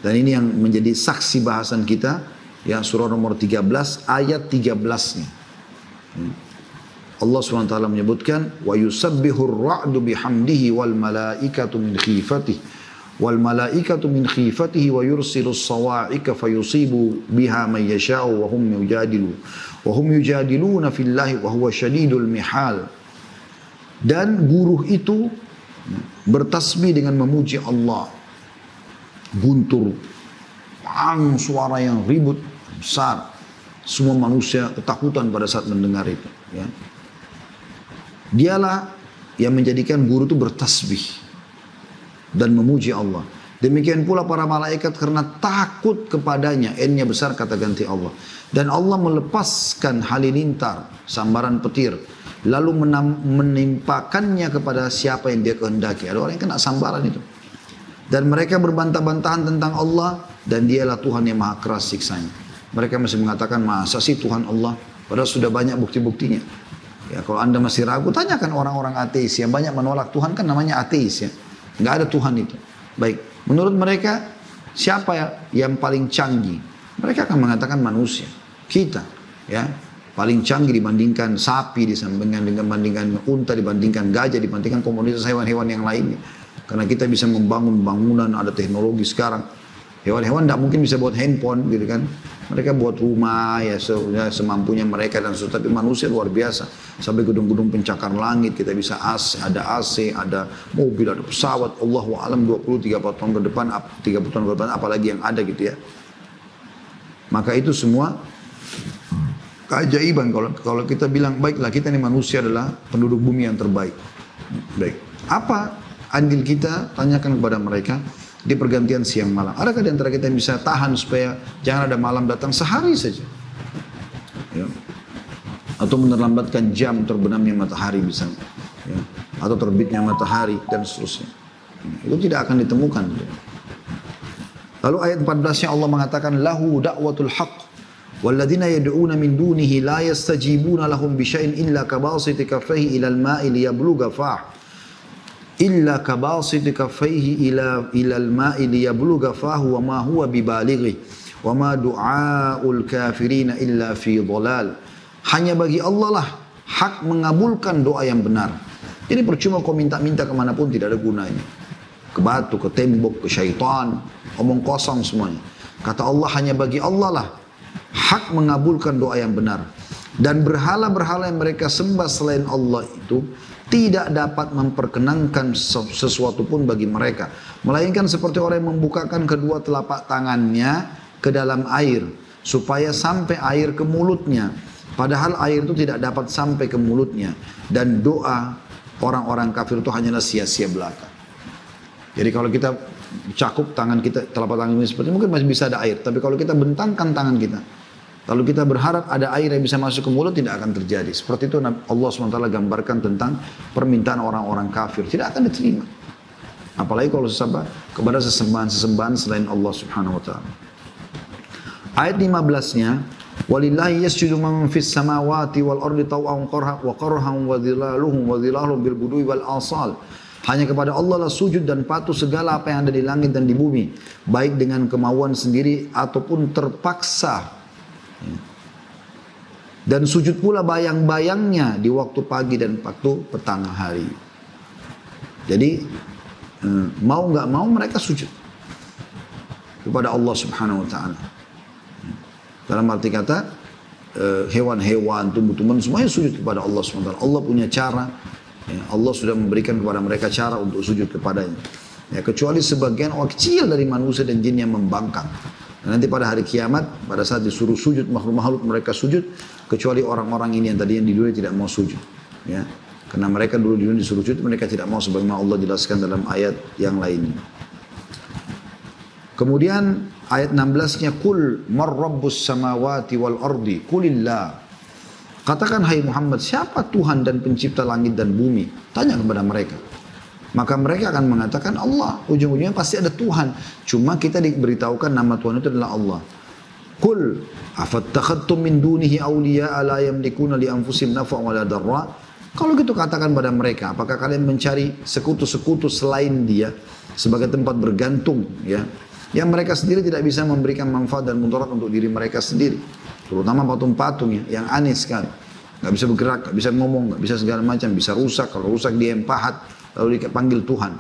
dan ini yang menjadi saksi bahasan kita, ya surah nomor 13 ayat 13-nya. Allah SWT menyebutkan, wa yusabbihur ra'du bihamdihi wal malaikatu min khifatihi wal malaikatu min khifatihi wa yursilus sawa'ika fayusibu biha man yasha'u wa hum yujadiluna fillahi wa huwa syadidul mihal. Dan guru itu bertasbih dengan memuji Allah. Guntur, suara yang ribut, besar. Semua manusia ketakutan pada saat mendengar itu. Ya. Dialah yang menjadikan guru itu bertasbih dan memuji Allah. Demikian pula para malaikat karena takut kepadanya. N-nya besar kata ganti Allah. Dan Allah melepaskan halilintar, sambaran petir. Lalu menimpakannya kepada siapa yang dia kehendaki. Ada orang yang kena sambaran itu. Dan mereka berbantah-bantahan tentang Allah. Dan dialah Tuhan yang maha keras siksanya. Mereka masih mengatakan, masa sih Tuhan Allah? Padahal sudah banyak bukti-buktinya. Ya, kalau anda masih ragu, tanyakan orang-orang ateis. Yang banyak menolak Tuhan kan namanya ateis ya. Nggak ada Tuhan itu. Baik, menurut mereka siapa yang paling canggih? Mereka akan mengatakan manusia. Kita ya. Paling canggih dibandingkan sapi, dibandingkan unta, dibandingkan gajah, dibandingkan komunitas hewan-hewan yang lainnya. Karena kita bisa membangun bangunan, ada teknologi sekarang. Hewan-hewan tidak mungkin bisa buat handphone gitu kan. Mereka buat rumah ya semampunya mereka dan sesuatu. Tapi manusia luar biasa. Sampai gedung-gedung pencakar langit kita bisa AC, ada mobil, ada pesawat. Allahu a'lam 20-30 tahun ke depan, 30 tahun ke depan apalagi yang ada gitu ya. Maka itu semua keajaiban kalau kita bilang baiklah kita ini manusia adalah penduduk bumi yang terbaik. Baik. Apa andil kita? Tanyakan kepada mereka di pergantian siang malam. Adakah di antara kita yang bisa tahan supaya jangan ada malam datang sehari saja? Ya. Atau menerlambatkan jam terbenamnya matahari misalnya. Ya. Atau terbitnya matahari dan seterusnya. Itu tidak akan ditemukan. Lalu ayat 14-nya Allah mengatakan lahu da'watul haqq. وَالَّذِينَ يَدْعُونَ مِنْ دُونِهِ لَا يَسْتَجِيبُونَ لَهُمْ بِشَيْءٍ إِلَّا كَبَاسِطِ كَفَّيْهِ إِلَى الْمَاءِ لِيَبْلُغَ فَاهُ وَمَا هُوَ بِبَالِغِهِ وَمَا دُعَاءُ الْكَافِرِينَ إِلَّا فِي ضَلَالٍ. Hanya bagi Allah lah hak mengabulkan doa yang benar. Jadi percuma kau minta-minta kemanapun tidak ada gunanya. Ke batu, ke tembok, ke syaitan, omong kosong semuanya. Kata Allah hanya bagi Allah lah hak mengabulkan doa yang benar. Dan berhala-berhala yang mereka sembah selain Allah itu tidak dapat memperkenankan sesuatu pun bagi mereka. Melainkan seperti orang yang membukakan kedua telapak tangannya ke dalam air supaya sampai air ke mulutnya. Padahal air itu tidak dapat sampai ke mulutnya. Dan doa orang-orang kafir itu hanyalah sia-sia belaka. Jadi kalau kita cakup tangan kita, telapak tangan ini seperti mungkin masih bisa ada air. Tapi kalau kita bentangkan tangan kita, lalu kita berharap ada air yang bisa masuk ke mulut, tidak akan terjadi. Seperti itu Allah SWT gambarkan tentang permintaan orang-orang kafir. Tidak akan diterima. Apalagi kalau kepada sesembahan-sesembahan selain Allah Subhanahu Wa Taala. Ayat 15-nya, walillahi yasjudu man fis samawati wal ardi taw'an wa qarhan wa dhilaluhum bil ghudwi wal asal. Hanya kepada Allah lah sujud dan patuh segala apa yang ada di langit dan di bumi, baik dengan kemauan sendiri ataupun terpaksa. Dan sujud pula bayang-bayangnya di waktu pagi dan waktu petang hari. Jadi mau nggak mau mereka sujud kepada Allah Subhanahu Wa Taala. Dalam arti kata hewan-hewan, tumbuh-tumbuhan semuanya sujud kepada Allah Subhanahu Wa Taala. Allah punya cara. Ya, Allah sudah memberikan kepada mereka cara untuk sujud kepadanya. Ya, kecuali sebagian orang kecil dari manusia dan jin yang membangkang. Dan nanti pada hari kiamat, pada saat disuruh sujud, makhluk-makhluk mereka sujud, kecuali orang-orang ini yang tadi yang di dunia tidak mau sujud. Ya. Karena mereka dulu di dunia disuruh sujud, mereka tidak mau sebagaimana Allah jelaskan dalam ayat yang lainnya. Kemudian ayat 16-nya, Kul mar rabbus samawati wal ardi, kulillah. Katakan hai Muhammad, siapa Tuhan dan pencipta langit dan bumi? Tanya kepada mereka. Maka mereka akan mengatakan Allah. Ujung-ujungnya pasti ada Tuhan. Cuma kita diberitahukan nama Tuhan itu adalah Allah. Qul afattakhadtum min dunihi awliya'a la yamlikuna li anfusihim naf'an wa la darra. Kalau gitu katakan pada mereka, apakah kalian mencari sekutu-sekutu selain Dia sebagai tempat bergantung, ya? Yang mereka sendiri tidak bisa memberikan manfaat dan mudarat untuk diri mereka sendiri. Terutama patung-patungnya yang aneh sekali. Nggak bisa bergerak, nggak bisa ngomong, nggak bisa segala macam, bisa rusak. Kalau rusak dia yang pahat, lalu dipanggil Tuhan.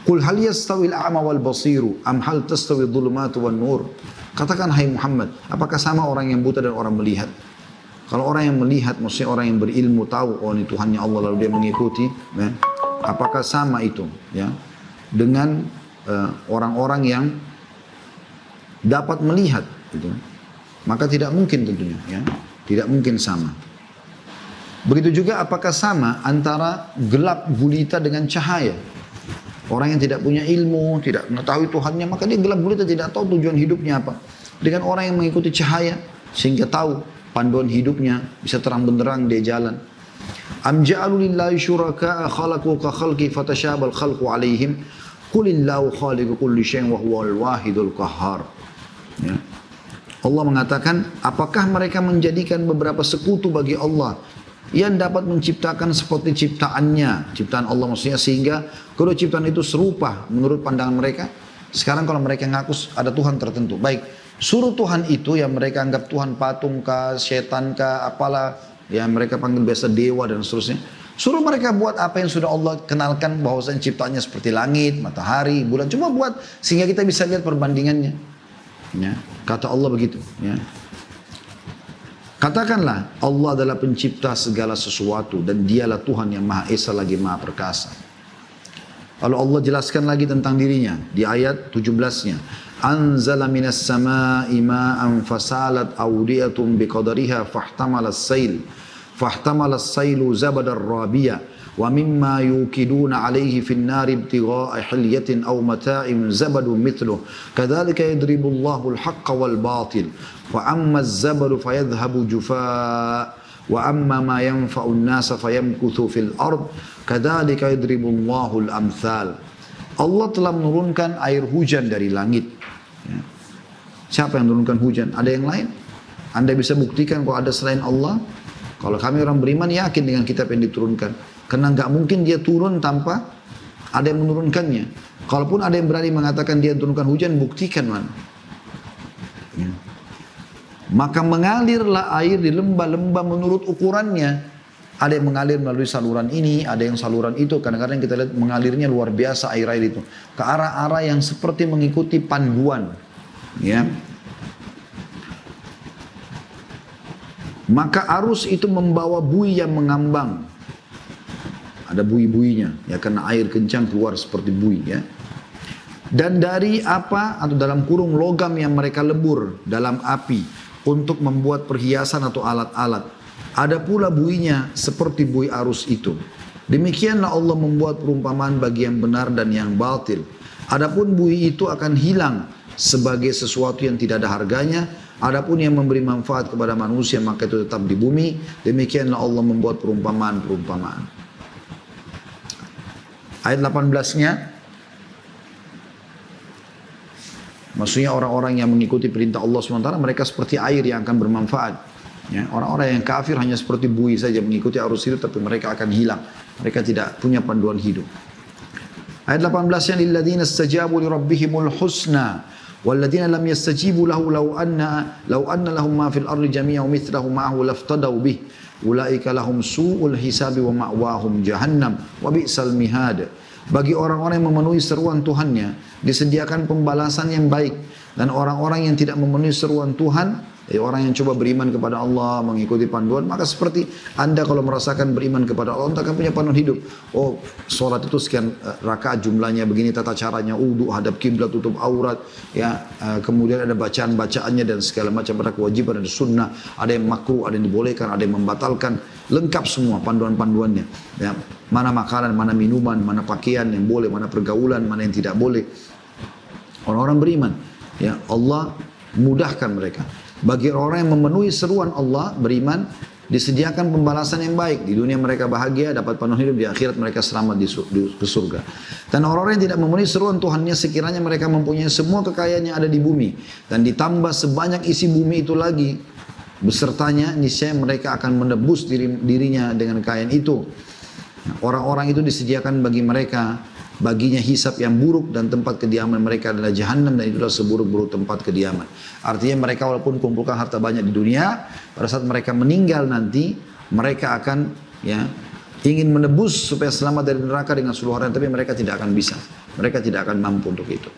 Qul hal yastawil a'ma wal basiru am hal tastawi dhulumatu wan nur. Katakan hai Muhammad, apakah sama orang yang buta dan orang melihat? Kalau orang yang melihat, maksudnya orang yang berilmu tahu, oh ini Tuhannya Allah, lalu dia mengikuti, ya, apakah sama itu, ya, dengan orang-orang yang dapat melihat, gitu. Maka tidak mungkin tentunya, ya, tidak mungkin sama. Begitu juga apakah sama antara gelap gulita dengan cahaya? Orang yang tidak punya ilmu, tidak mengetahui Tuhannya, maka dia gelap gulita, tidak tahu tujuan hidupnya apa. Dengan orang yang mengikuti cahaya, sehingga tahu panduan hidupnya, bisa terang benderang dia jalan. Am ja'alu lillahi syuraka'a khalaqu ka khalqi fatashabal khalqu alaihim qulillahu khaliqu kulli syai'in wa huwal wahidul qahhar. Ya. Allah mengatakan, apakah mereka menjadikan beberapa sekutu bagi Allah yang dapat menciptakan seperti ciptaannya, ciptaan Allah maksudnya, sehingga kedua ciptaan itu serupa menurut pandangan mereka. Sekarang kalau mereka ngaku ada Tuhan tertentu, baik, suruh Tuhan itu yang mereka anggap Tuhan patung kah, setan kah, apalah yang mereka panggil biasa dewa dan seterusnya, suruh mereka buat apa yang sudah Allah kenalkan bahwasanya ciptaannya seperti langit, matahari, bulan, cuma buat sehingga kita bisa lihat perbandingannya, ya, kata Allah begitu, ya. Katakanlah Allah adalah pencipta segala sesuatu dan dialah Tuhan yang Maha Esa lagi Maha Perkasa. Lalu Allah jelaskan lagi tentang dirinya di ayat 17-nya. Anzala minas sama'i ma'an fasalat awdiyatun biqadariha fahtamalas sailu zabadar rabiyah wa mimma yukiduna alaihi fin nari ibtigha'a hilyatin aw mata'in zabadun mithluh kadzalika yadribullahu al-haqqa wal batil wa amma az-zabadu fayadhhabu jufaa wa amma ma yanfa'u an-nasa fayamkuthu fil ard kadzalika yadribullahu al-amthal. Allah telah menurunkan air hujan dari langit. Ya. Siapa yang menurunkan hujan? Ada yang lain? Anda bisa buktikan kalau ada selain Allah? Kalau kami orang beriman yakin dengan kitab yang diturunkan. Karena nggak mungkin dia turun tanpa ada yang menurunkannya. Kalaupun ada yang berani mengatakan dia turunkan hujan, buktikan mana. Ya. Maka mengalirlah air di lembah-lembah menurut ukurannya. Ada yang mengalir melalui saluran ini, ada yang saluran itu. Kadang-kadang kita lihat mengalirnya luar biasa air-air itu. Ke arah-arah yang seperti mengikuti panduan. Ya. Maka arus itu membawa buih yang mengambang. Ada buih-buihnya, ya, karena air kencang keluar seperti buih, ya. Dan dari apa atau dalam kurung logam yang mereka lebur dalam api untuk membuat perhiasan atau alat-alat. Ada pula buihnya seperti buih arus itu. Demikianlah Allah membuat perumpamaan bagi yang benar dan yang batil. Adapun buih itu akan hilang sebagai sesuatu yang tidak ada harganya. Adapun yang memberi manfaat kepada manusia maka itu tetap di bumi. Demikianlah Allah membuat perumpamaan-perumpamaan. Ayat 18-nya, maksudnya orang-orang yang mengikuti perintah Allah SWT, mereka seperti air yang akan bermanfaat. Ya, orang-orang yang kafir hanya seperti buih saja mengikuti arus itu, tapi mereka akan hilang. Mereka tidak punya panduan hidup. Ayat 18-nya, lilladzina istajabu li rabbihimul husna walladzina lam yastajibu lahu law anna lahum ma fil ardi jami'an mithlahu ma'ahu laftadaw bih ulaika lahum su'ul hisabi wa ma'wahum jahannam wa bi'sal mihad. Bagi orang-orang yang memenuhi seruan Tuhannya disediakan pembalasan yang baik, dan orang-orang yang tidak memenuhi seruan Tuhan Jadi orang yang coba beriman kepada Allah, mengikuti panduan, maka seperti Anda kalau merasakan beriman kepada Allah, Anda akan punya panduan hidup. Oh, sholat itu sekian rakaat jumlahnya, begini tata caranya, wudu, hadap kiblat, tutup aurat, ya, kemudian ada bacaan-bacaannya dan segala macam, ada kewajiban, ada sunnah, ada yang makruh, ada yang dibolehkan, ada yang membatalkan, lengkap semua panduan-panduannya. Ya, mana makanan, mana minuman, mana pakaian yang boleh, mana pergaulan, mana yang tidak boleh. Orang-orang beriman, ya Allah mudahkan mereka. Bagi orang yang memenuhi seruan Allah, beriman, disediakan pembalasan yang baik. Di dunia mereka bahagia, dapat penuh hidup, di akhirat mereka selamat ke surga. Dan orang-orang yang tidak memenuhi seruan Tuhannya, sekiranya mereka mempunyai semua kekayaan yang ada di bumi, dan ditambah sebanyak isi bumi itu lagi, besertanya, niscaya mereka akan menebus dirinya dengan kekayaan itu. Orang-orang itu disediakan bagi mereka, baginya hisab yang buruk, dan tempat kediaman mereka adalah jahanam, dan itulah seburuk-buruk tempat kediaman. Artinya mereka walaupun kumpulkan harta banyak di dunia, pada saat mereka meninggal nanti, mereka akan ingin menebus supaya selamat dari neraka dengan seluruh orang, tapi mereka tidak akan bisa. Mereka tidak akan mampu untuk itu.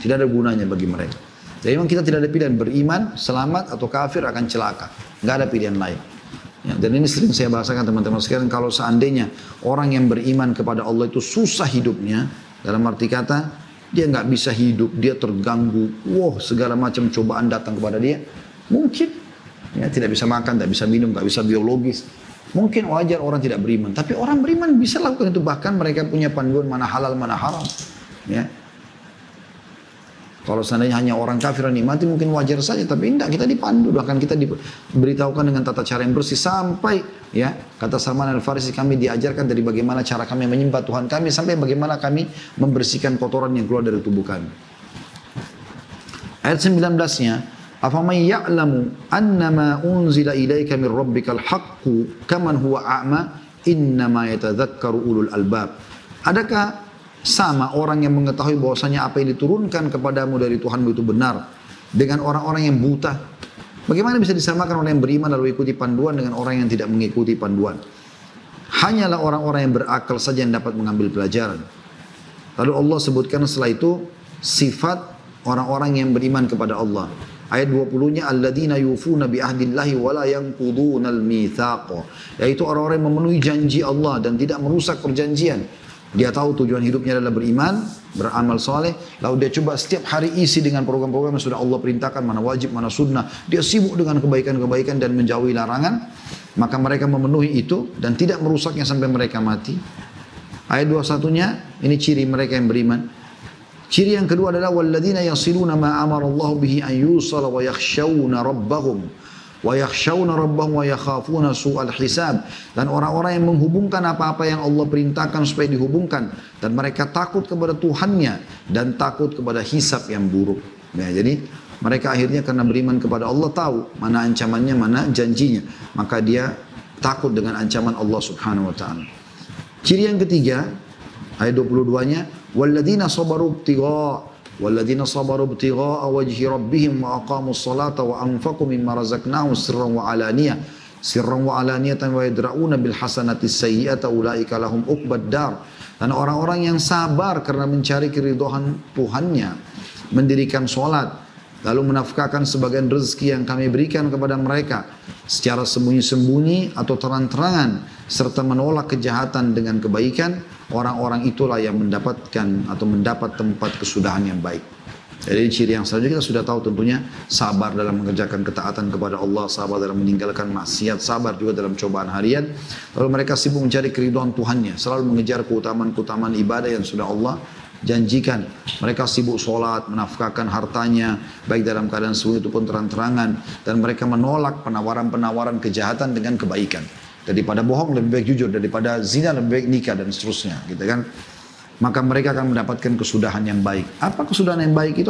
Tidak ada gunanya bagi mereka. Jadi memang kita tidak ada pilihan, beriman, selamat, atau kafir akan celaka. Nggak ada pilihan lain. Ya, dan ini sering saya bahasakan teman-teman sekalian, kalau seandainya orang yang beriman kepada Allah itu susah hidupnya, dalam arti kata dia nggak bisa hidup, dia terganggu, segala macam cobaan datang kepada dia, mungkin ya tidak bisa makan, tidak bisa minum, nggak bisa biologis, mungkin wajar orang tidak beriman. Tapi orang beriman bisa lakukan itu, bahkan mereka punya panduan mana halal mana haram. Ya. Kalau seandainya hanya orang kafir yang nikmati mungkin wajar saja, tapi tidak, kita dipandu, bahkan kita diberitahukan dengan tata cara yang bersih, sampai ya kata Salman Al-Farisi, kami diajarkan dari bagaimana cara kami menyembah Tuhan kami, sampai bagaimana kami membersihkan kotoran yang keluar dari tubuh kami. Ayat 19-nya, afaman ya'lamu annama unzila ilaika min rabbikal haqqu kaman huwa a'ma innama yatadzakkaru ulul albab. Adakah sama orang yang mengetahui bahwasanya apa yang diturunkan kepadamu dari Tuhanmu itu benar dengan orang-orang yang buta? Bagaimana bisa disamakan orang yang beriman lalu ikuti panduan dengan orang yang tidak mengikuti panduan? Hanyalah orang-orang yang berakal saja yang dapat mengambil pelajaran. Lalu Allah sebutkan setelah itu sifat orang-orang yang beriman kepada Allah. Ayat 20-nya, alladzina yufuna bi ahdillahi wa la yanqudunal mitsaq. Yaitu orang-orang yang memenuhi janji Allah dan tidak merusak perjanjian. Dia tahu tujuan hidupnya adalah beriman, beramal soleh, lalu dia coba setiap hari isi dengan program-program yang sudah Allah perintahkan, mana wajib, mana sunnah. Dia sibuk dengan kebaikan-kebaikan dan menjauhi larangan, maka mereka memenuhi itu dan tidak merusaknya sampai mereka mati. Ayat 21-nya, ini ciri mereka yang beriman. Ciri yang kedua adalah walladzina yasiluna ma amarallahu bihi an yusala wa yakhshawna rabbahum wa yakhshawna rabbahum wa yakhafuna su'al hisab. Dan orang-orang yang menghubungkan apa-apa yang Allah perintahkan supaya dihubungkan, dan mereka takut kepada Tuhannya dan takut kepada hisab yang buruk. Ya, jadi mereka akhirnya karena beriman kepada Allah tahu mana ancamannya, mana janjinya, maka dia takut dengan ancaman Allah Subhanahu wa taala. Ciri yang ketiga, ayat 22-nya, walladzina sabaru ibtigha والذين صبروا ابتغاء وجه ربهم وأقاموا الصلاة وأنفقوا مما رزقناهم سرا وعلانية ويدرؤون بالحسنة السيئة أولئك لهم عقبى الدار. Dan orang-orang yang sabar karena mencari keridhaan Tuhannya, mendirikan sholat, lalu menafkahkan sebagian rezeki yang kami berikan kepada mereka secara sembunyi-sembunyi atau terang-terangan, serta menolak kejahatan dengan kebaikan, orang-orang itulah yang mendapatkan atau mendapat tempat kesudahan yang baik. Jadi ciri yang selanjutnya kita sudah tahu tentunya, sabar dalam mengerjakan ketaatan kepada Allah, sabar dalam meninggalkan maksiat, sabar juga dalam cobaan harian. Lalu mereka sibuk mencari keridhaan Tuhannya, selalu mengejar keutamaan-keutamaan ibadah yang sudah Allah janjikan. Mereka sibuk sholat, menafkahkan hartanya, baik dalam keadaan sembunyi ataupun terang-terangan. Dan mereka menolak penawaran-penawaran kejahatan dengan kebaikan. Daripada bohong lebih baik jujur, daripada zina lebih baik nikah, dan seterusnya, gitu kan. Maka mereka akan mendapatkan kesudahan yang baik. Apa kesudahan yang baik itu?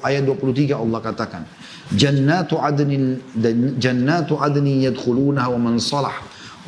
Ayat 23 Allah katakan, Jannatu adni yadkhulunaha wa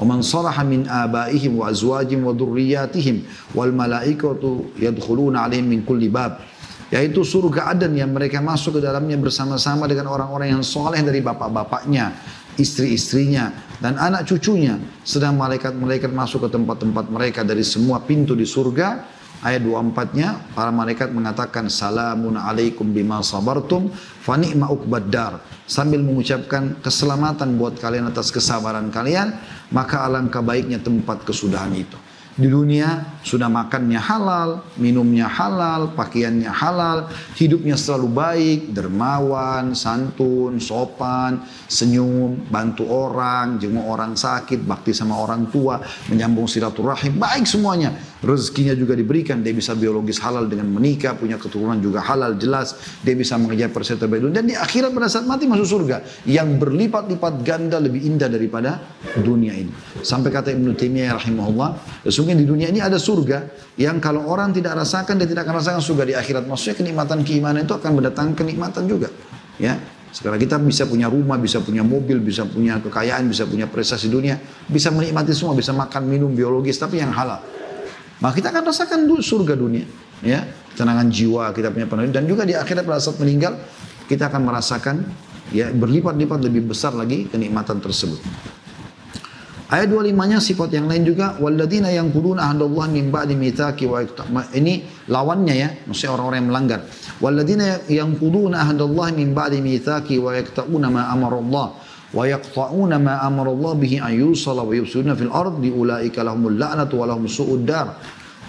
man salaha min abaihim wa azwajihim wa dhurriyyatihim wal malaikatu yadkhuluna alaihim min kulli bab. Yaitu surga Aden yang mereka masuk ke dalamnya bersama-sama dengan orang-orang yang soleh dari bapak-bapaknya, istri-istrinya, dan anak cucunya. Sedang malaikat-malaikat masuk ke tempat-tempat mereka dari semua pintu di surga, Ayat 24-nya, para malaikat mengatakan, salamun alaikum bima sabartum, fani'ma uqbaddar. Sambil mengucapkan keselamatan buat kalian atas kesabaran kalian, maka alangkah baiknya tempat kesudahan itu. Di dunia sudah makannya halal, minumnya halal, pakaiannya halal, hidupnya selalu baik, dermawan, santun, sopan, senyum, bantu orang, jenguk orang sakit, bakti sama orang tua, menyambung silaturahim, baik semuanya. Rezekinya juga diberikan, dia bisa biologis halal dengan menikah, punya keturunan juga halal jelas, dia bisa mengejar perserta baik, dan di akhirat pada saat mati masuk surga yang berlipat-lipat ganda lebih indah daripada dunia ini. Sampai kata Ibnu Taimiyah rahimahullah, sesungguhnya di dunia ini ada surga yang kalau orang tidak rasakan, dia tidak akan rasakan surga di akhirat. Maksudnya kenikmatan keimanan itu akan mendatangkan kenikmatan juga, ya. Sekarang kita bisa punya rumah, bisa punya mobil, bisa punya kekayaan, bisa punya prestasi dunia, bisa menikmati semua, bisa makan minum biologis tapi yang halal. Maka kita akan rasakan dulu surga dunia, ya, ketenangan jiwa, kita punya penuh, dan juga di akhirat pada saat meninggal kita akan merasakan, ya, berlipat-lipat lebih besar lagi kenikmatan tersebut. Ayat 25-nya sifat yang lain juga, walladzina yanquduna ahdallahi min ba'di mitsaqi wa ini lawannya, ya, maksudnya orang-orang yang melanggar. Walladzina yanquduna ahdallahi min ba'di mitsaqi wa yaqta'una ma amarallah wa yaqta'una ma amarallah bihi ayyusala wa yufsiduna fil ardi ulaika lahumul la'natu wa lahum su'ud dar.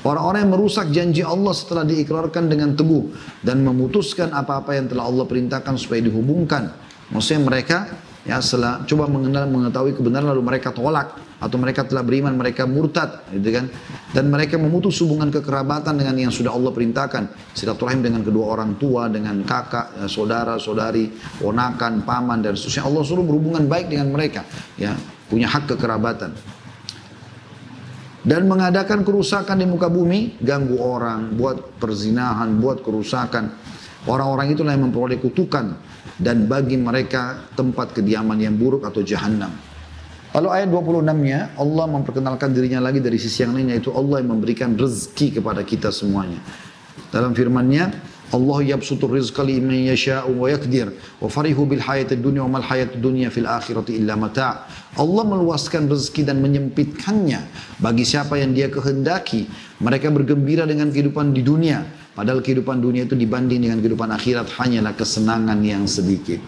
Orang-orang yang merusak janji Allah setelah diikrarkan dengan teguh dan memutuskan apa-apa yang telah Allah perintahkan supaya dihubungkan. Maksudnya mereka, ya, setelah coba mengetahui kebenaran lalu mereka tolak, atau mereka telah beriman mereka murtad, gitu kan, dan mereka memutus hubungan kekerabatan dengan yang sudah Allah perintahkan, silaturahim dengan kedua orang tua, dengan kakak, saudara, saudari, ponakan, paman, dan seterusnya. Allah suruh berhubungan baik dengan mereka, ya, punya hak kekerabatan. Dan mengadakan kerusakan di muka bumi, ganggu orang, buat perzinahan, buat kerusakan. Orang-orang itulah yang memperoleh kutukan, dan bagi mereka tempat kediaman yang buruk atau jahannam. Lalu ayat 26-nya Allah memperkenalkan dirinya lagi dari sisi yang lain, yaitu Allah yang memberikan rezeki kepada kita semuanya. Dalam firman-Nya, Allah yabsutur rizqa liman yasha'u wa yaqdir wa farihu bil hayatid dunya wa mal hayatud dunya fil akhirati illa mata'. Allah meluaskan rezeki dan menyempitkannya bagi siapa yang Dia kehendaki. Mereka bergembira dengan kehidupan di dunia, padahal kehidupan dunia itu dibanding dengan kehidupan akhirat hanyalah kesenangan yang sedikit,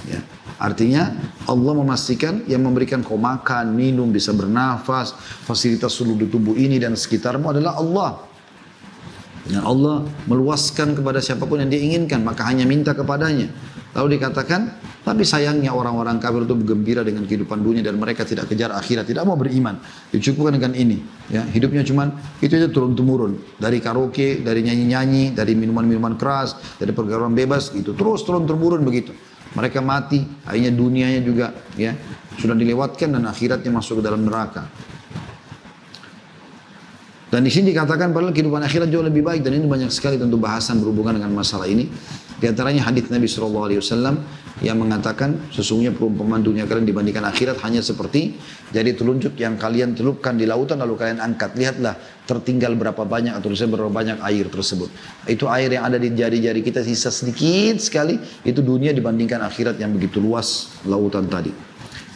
ya. Artinya Allah memastikan yang memberikan kau makan, minum, bisa bernafas, fasilitas seluruh tubuh ini dan sekitarmu adalah Allah. Dan Allah meluaskan kepada siapapun yang Dia inginkan, maka hanya minta kepadanya. Lalu dikatakan, tapi sayangnya orang-orang kafir itu bergembira dengan kehidupan dunia dan mereka tidak kejar akhirat, tidak mau beriman. Dicukupkan dengan ini, ya, hidupnya cuman itu aja turun-temurun, dari karaoke, dari nyanyi-nyanyi, dari minuman-minuman keras, dari pergaulan bebas, gitu terus turun-temurun begitu. Mereka mati, akhirnya dunianya juga, ya, sudah dilewatkan dan akhiratnya masuk ke dalam neraka. Dan di sini dikatakan padahal kehidupan akhirat jauh lebih baik, dan ini banyak sekali tentu bahasan berhubungan dengan masalah ini. Di antaranya hadis Nabi SAW yang mengatakan sesungguhnya perumpamaan dunia kalian dibandingkan akhirat hanya seperti jari telunjuk yang kalian celupkan di lautan lalu kalian angkat. Lihatlah tertinggal berapa banyak atau berapa banyak air tersebut. Itu air yang ada di jari-jari kita sisa sedikit sekali, itu dunia dibandingkan akhirat yang begitu luas lautan tadi.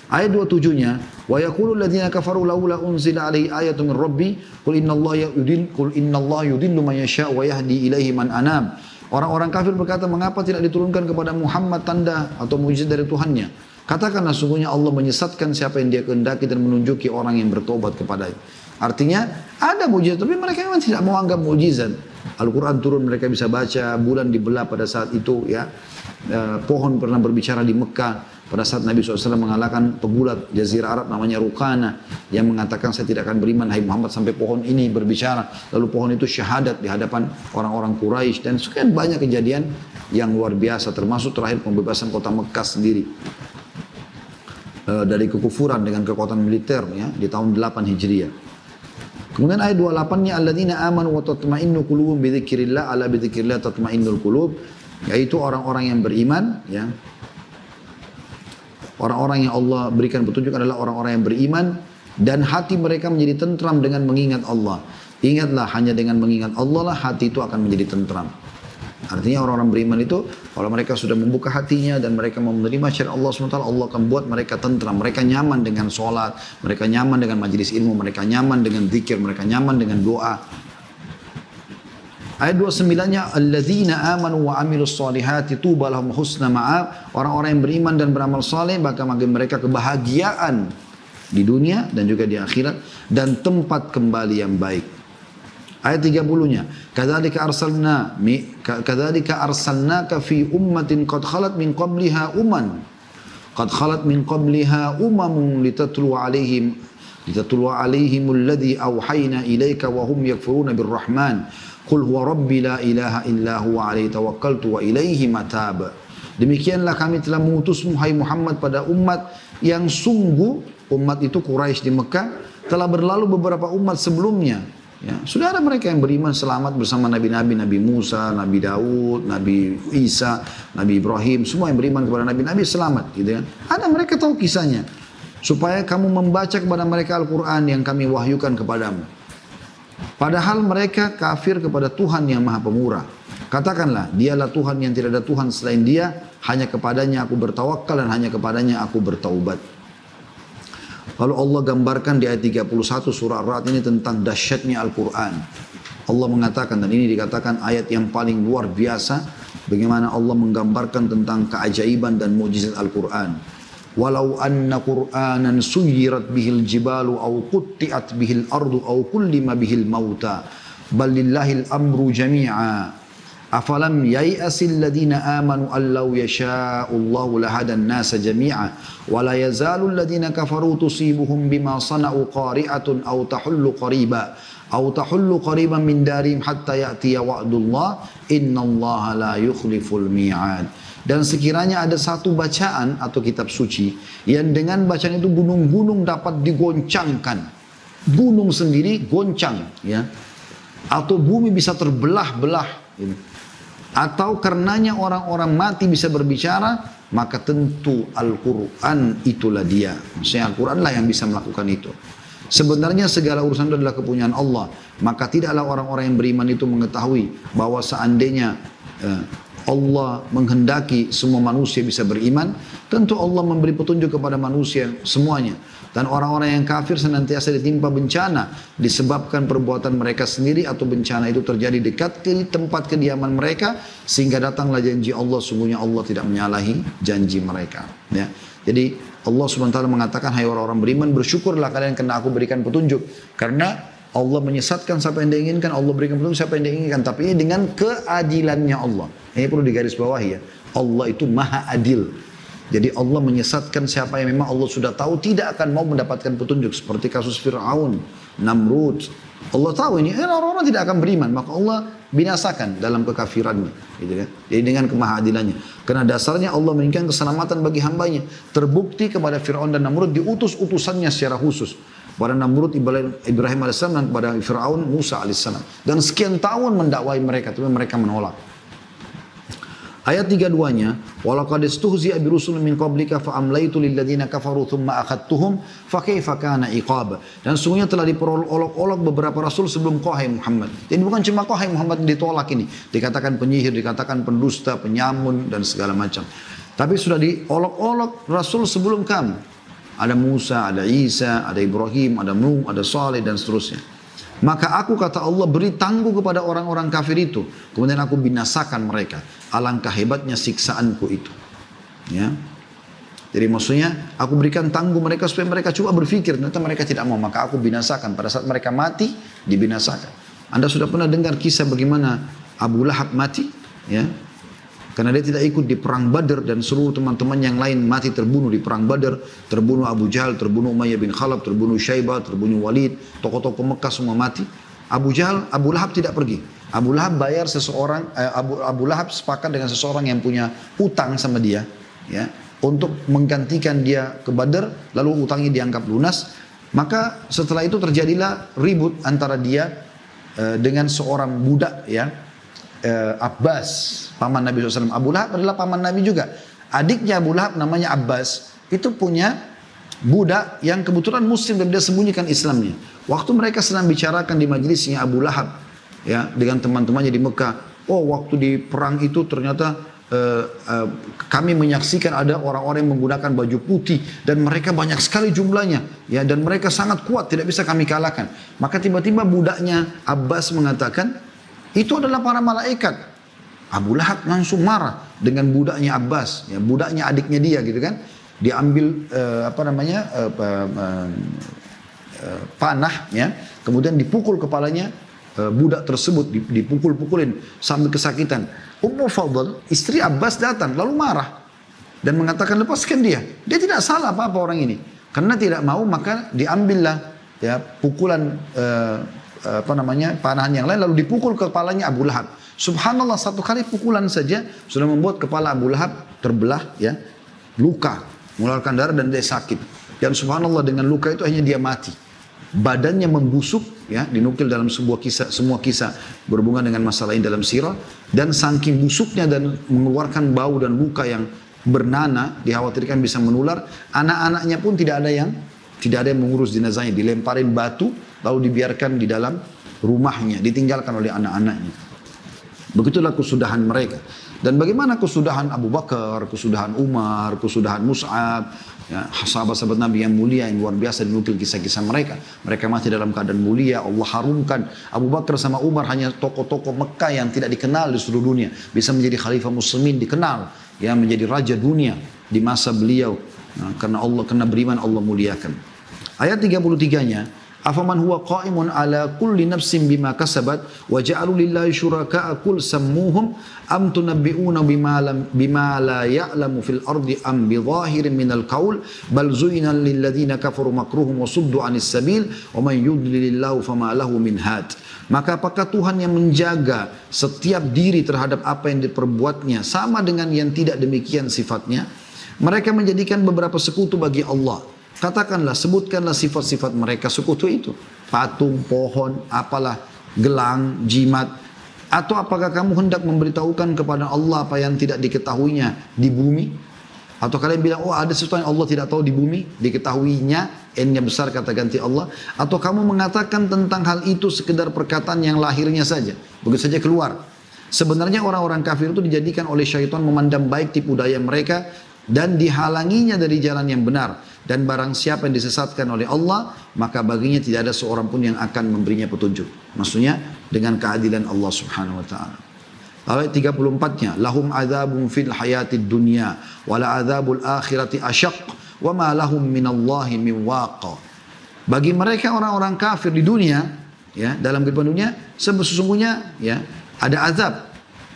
Ayat 27-nya, wa yaqulu alladziina kafaru laula unzila alaihi ayatun min rabbi qul innallaha yudillu man yasha' wa yahdi ilaihi man anab. Orang-orang kafir berkata, mengapa tidak diturunkan kepada Muhammad tanda atau mujizat dari Tuhannya? Katakanlah sungguhnya Allah menyesatkan siapa yang Dia kehendaki dan menunjuki orang yang bertobat kepadanya. Artinya ada mujizat, tapi mereka memang tidak mau anggap mujizat. Al-Quran turun, mereka bisa baca, bulan dibelah pada saat itu, ya. Pohon pernah berbicara di Mekah pada saat Nabi SAW mengalahkan pegulat Jazirah Arab namanya Rukana yang mengatakan saya tidak akan beriman hai Muhammad sampai pohon ini berbicara. Lalu pohon itu syahadat di hadapan orang-orang Quraisy, dan sekian banyak kejadian yang luar biasa, termasuk terakhir pembebasan kota Mekah sendiri dari kekufuran dengan kekuatan militer, ya, di tahun 8 Hijriah. Kemudian ayat 28-nya alladzina amanu wa tatma'innu qulubuhum bi dzikrillah ala bi dzikrillah tatma'innul qulub, yaitu orang-orang yang beriman, ya. Orang-orang yang Allah berikan petunjuk adalah orang-orang yang beriman dan hati mereka menjadi tentram dengan mengingat Allah. Ingatlah, hanya dengan mengingat Allah lah hati itu akan menjadi tentram. Artinya orang-orang beriman itu kalau mereka sudah membuka hatinya dan mereka mau menerima syariat Allah SWT, Allah akan buat mereka tentram. Mereka nyaman dengan sholat, mereka nyaman dengan majelis ilmu, mereka nyaman dengan zikir, mereka nyaman dengan doa. Ayat 29-nya alladzina amanu wa amilus solihati tuba lahum husna ma'ab. Orang-orang yang beriman dan beramal saleh maka bagi mereka kebahagiaan di dunia dan juga di akhirat dan tempat kembali yang baik. Ayat 30-nya kadzalika arsalnaka fi ummatin qad khalat min qabliha umamun litatlu alaihim alladhi awhayna ilayka wa hum yakfuruna birrahman qul huwa rabbi la ilaha illa huwa alaihi tawakkaltu wa ilaihi matab. Demikianlah kami telah mengutusmu hai Muhammad pada umat yang sungguh umat itu Quraisy di Mekah telah berlalu beberapa umat sebelumnya. Ya, sudah ada mereka yang beriman selamat bersama nabi-nabi, Nabi Musa, Nabi Daud, Nabi Isa, Nabi Ibrahim, semua yang beriman kepada nabi-nabi selamat, gitu kan. Ada mereka tahu kisahnya. Supaya kamu membaca kepada mereka Al-Quran yang kami wahyukan kepadamu. Padahal mereka kafir kepada Tuhan yang Maha Pemurah. Katakanlah, dialah Tuhan yang tidak ada Tuhan selain dia, hanya kepadanya aku bertawakal dan hanya kepadanya aku bertaubat. Lalu Allah gambarkan di ayat 31 surah Ar-Ra'd ini tentang dahsyatnya Al-Quran. Allah mengatakan, dan ini dikatakan ayat yang paling luar biasa, bagaimana Allah menggambarkan tentang keajaiban dan mukjizat Al-Quran. Walau anna Qur'anan suyirat bihil jibalu au qutti'at bihil ardu au kullima bihil mauta bal lillahil amru jami'a afalam yai'asil ladina amanu allau yasha'ullahu lahadan nasa jami'a wa la yazalul ladina kafaru tusibuhum bima sana'u qari'atun au tahullu qariban min darihim hatta ya'tiya wa'dullah innallaha la yukhliful mi'ad. Dan sekiranya ada satu bacaan atau kitab suci yang dengan bacaan itu gunung-gunung dapat digoncangkan. Gunung sendiri goncang, ya. Atau bumi bisa terbelah-belah, gitu. Atau karenanya orang-orang mati bisa berbicara, maka tentu Al-Quran itulah dia. Maksudnya Al-Quran lah yang bisa melakukan itu. Sebenarnya segala urusan itu adalah kepunyaan Allah. Maka tidaklah orang-orang yang beriman itu mengetahui bahwa seandainya Allah menghendaki semua manusia bisa beriman, tentu Allah memberi petunjuk kepada manusia semuanya. Dan orang-orang yang kafir senantiasa ditimpa bencana disebabkan perbuatan mereka sendiri atau bencana itu terjadi dekat ke tempat kediaman mereka sehingga datanglah janji Allah, sungguhnya Allah tidak menyalahi janji mereka. Ya. Jadi Allah SWT mengatakan, hai orang-orang beriman, bersyukurlah kalian karena aku berikan petunjuk. Karena Allah menyesatkan siapa yang diinginkan, Allah berikan petunjuk siapa yang diinginkan. Tapi ini dengan keadilannya Allah. Ini perlu digarisbawahi ya. Allah itu maha adil. Jadi Allah menyesatkan siapa yang memang Allah sudah tahu tidak akan mau mendapatkan petunjuk. Seperti kasus Fir'aun, Namrud. Allah tahu ini, orang-orang tidak akan beriman. Maka Allah binasakan dalam kekafirannya. Gitu kan? Jadi dengan kemahadilannya. Karena dasarnya Allah menginginkan keselamatan bagi hambanya. Terbukti kepada Fir'aun dan Namrud diutus utusannya secara khusus. Pada Namrud Ibrahim AS dan pada Fir'aun Musa AS. Dan sekian tahun mendakwai mereka, tapi mereka menolak. Ayat 32-nya, walaqad istuhzi'a birusulin min qablika fa amlaytu lil ladzina kafaru thumma akhadtuhum fa kaifa kana iqab. Dan sungguhnya telah diperolok-olok beberapa rasul sebelum kau hai Muhammad. Jadi bukan cuma kau hai Muhammad yang ditolak ini, dikatakan penyihir, dikatakan pendusta, penyamun dan segala macam. Tapi sudah diolok-olok rasul sebelum kamu. Ada Musa, ada Isa, ada Ibrahim, ada Nuh, ada Saleh dan seterusnya. Maka aku kata Allah beri tangguh kepada orang-orang kafir itu. Kemudian aku binasakan mereka. Alangkah hebatnya siksaanku itu. Ya. Jadi maksudnya aku berikan tangguh mereka supaya mereka coba berpikir. Ternyata mereka tidak mau. Maka aku binasakan. Pada saat mereka mati, dibinasakan. Anda sudah pernah dengar kisah bagaimana Abu Lahab mati? Ya. Karena dia tidak ikut di perang Badar dan seluruh teman-teman yang lain mati terbunuh di perang Badar. Terbunuh Abu Jahal, terbunuh Umayyah bin Khalaf, terbunuh Syaibah, terbunuh Walid. Tokoh-tokoh Mekah semua mati. Abu Lahab tidak pergi. Abu Lahab bayar seseorang, Abu Lahab sepakat dengan seseorang yang punya utang sama dia. Ya, untuk menggantikan dia ke Badar, lalu utangnya dianggap lunas. Maka setelah itu terjadilah ribut antara dia dengan seorang budak ya. Abbas, paman Nabi SAW. Abu Lahab adalah paman Nabi juga. Adiknya Abu Lahab namanya Abbas. Itu punya budak yang kebetulan muslim dan dia sembunyikan Islamnya. Waktu mereka sedang bicarakan di majelisnya Abu Lahab ya, dengan teman-temannya di Mekah. Oh, waktu di perang itu ternyata kami menyaksikan ada orang-orang yang menggunakan baju putih dan mereka banyak sekali jumlahnya ya, dan mereka sangat kuat, tidak bisa kami kalahkan. Maka tiba-tiba budaknya Abbas mengatakan, Itu adalah para malaikat. Abu Lahab langsung marah dengan budaknya Abbas, ya, budaknya adiknya dia gitu kan. Diambil panah, ya, kemudian dipukul kepalanya budak tersebut, dipukul-pukulin sambil kesakitan. Ummu Fadl, istri Abbas, datang lalu marah dan mengatakan lepaskan dia. Dia tidak salah apa-apa orang ini. Karena tidak mau maka diambillah, ya, pukulan panahan yang lain lalu dipukul kepalanya Abu Lahab. Subhanallah, satu kali pukulan saja sudah membuat kepala Abu Lahab terbelah, ya, luka, mengeluarkan darah dan dia sakit. Dan subhanallah dengan luka itu hanya dia mati. Badannya membusuk, ya, dinukil dalam semua kisah berhubungan dengan masalah ini dalam sirah. Dan saking busuknya dan mengeluarkan bau dan luka yang bernanah, dikhawatirkan bisa menular. Anak-anaknya pun tidak ada yang mengurus jenazahnya, dilemparin batu lalu dibiarkan di dalam rumahnya, ditinggalkan oleh anak-anaknya. Begitulah kesudahan mereka. Dan bagaimana kesudahan Abu Bakar, kesudahan Umar, kesudahan Mus'ab, ya, sahabat-sahabat Nabi yang mulia yang luar biasa, dinukil kisah-kisah mereka. Mereka mati dalam keadaan mulia, Allah harumkan. Abu Bakar sama Umar hanya tokoh-tokoh Mekah yang tidak dikenal di seluruh dunia. Bisa menjadi khalifah muslimin, dikenal, ya, menjadi raja dunia di masa beliau. Nah, karena beriman Allah muliakan. Ayat 33-nya, afaman huwa qa'imun ala kulli nafsin bima kasabat wa ja'alu lillahi syuraka'a kul sammuhum am tunabbi'una bima la ya'lamu fil ardi am bi zahirin minal qaul bal zuyina lil ladzina kafaru makruhum wa suddu 'anis sabil wa man yudlilillahu fama lahu min had. Maka apakah Tuhan yang menjaga setiap diri terhadap apa yang diperbuatnya sama dengan yang tidak demikian sifatnya? Mereka menjadikan beberapa sekutu bagi Allah. Katakanlah, sebutkanlah sifat-sifat mereka sekutu itu. Patung, pohon, apalah, gelang, jimat. Atau apakah kamu hendak memberitahukan kepada Allah apa yang tidak diketahuinya di bumi? Atau kalian bilang, oh ada sesuatu yang Allah tidak tahu di bumi, diketahuinya, N-nya besar kata ganti Allah. Atau kamu mengatakan tentang hal itu sekedar perkataan yang lahirnya saja. Begitu saja keluar. Sebenarnya orang-orang kafir itu dijadikan oleh syaitan memandang baik tipu daya mereka dan dihalanginya dari jalan yang benar. Dan barang siapa yang disesatkan oleh Allah, maka baginya tidak ada seorang pun yang akan memberinya petunjuk. Maksudnya dengan keadilan Allah subhanahu wa ta'ala. Ayat 34-nya, lahum adzabun fil hayatid dunya wala adzabul akhirati asyaq wa ma lahum minallahi min waqa. Bagi mereka orang-orang kafir di dunia, ya, dalam kehidupan dunia, sesungguhnya, ya, ada azab.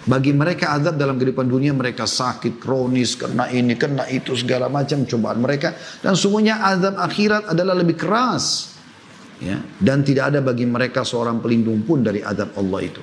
Bagi mereka azab dalam kehidupan dunia, mereka sakit kronis karena ini, karena itu, segala macam cobaan mereka. Dan sungguhnya azab akhirat adalah lebih keras, ya, dan tidak ada bagi mereka seorang pelindung pun dari azab Allah itu.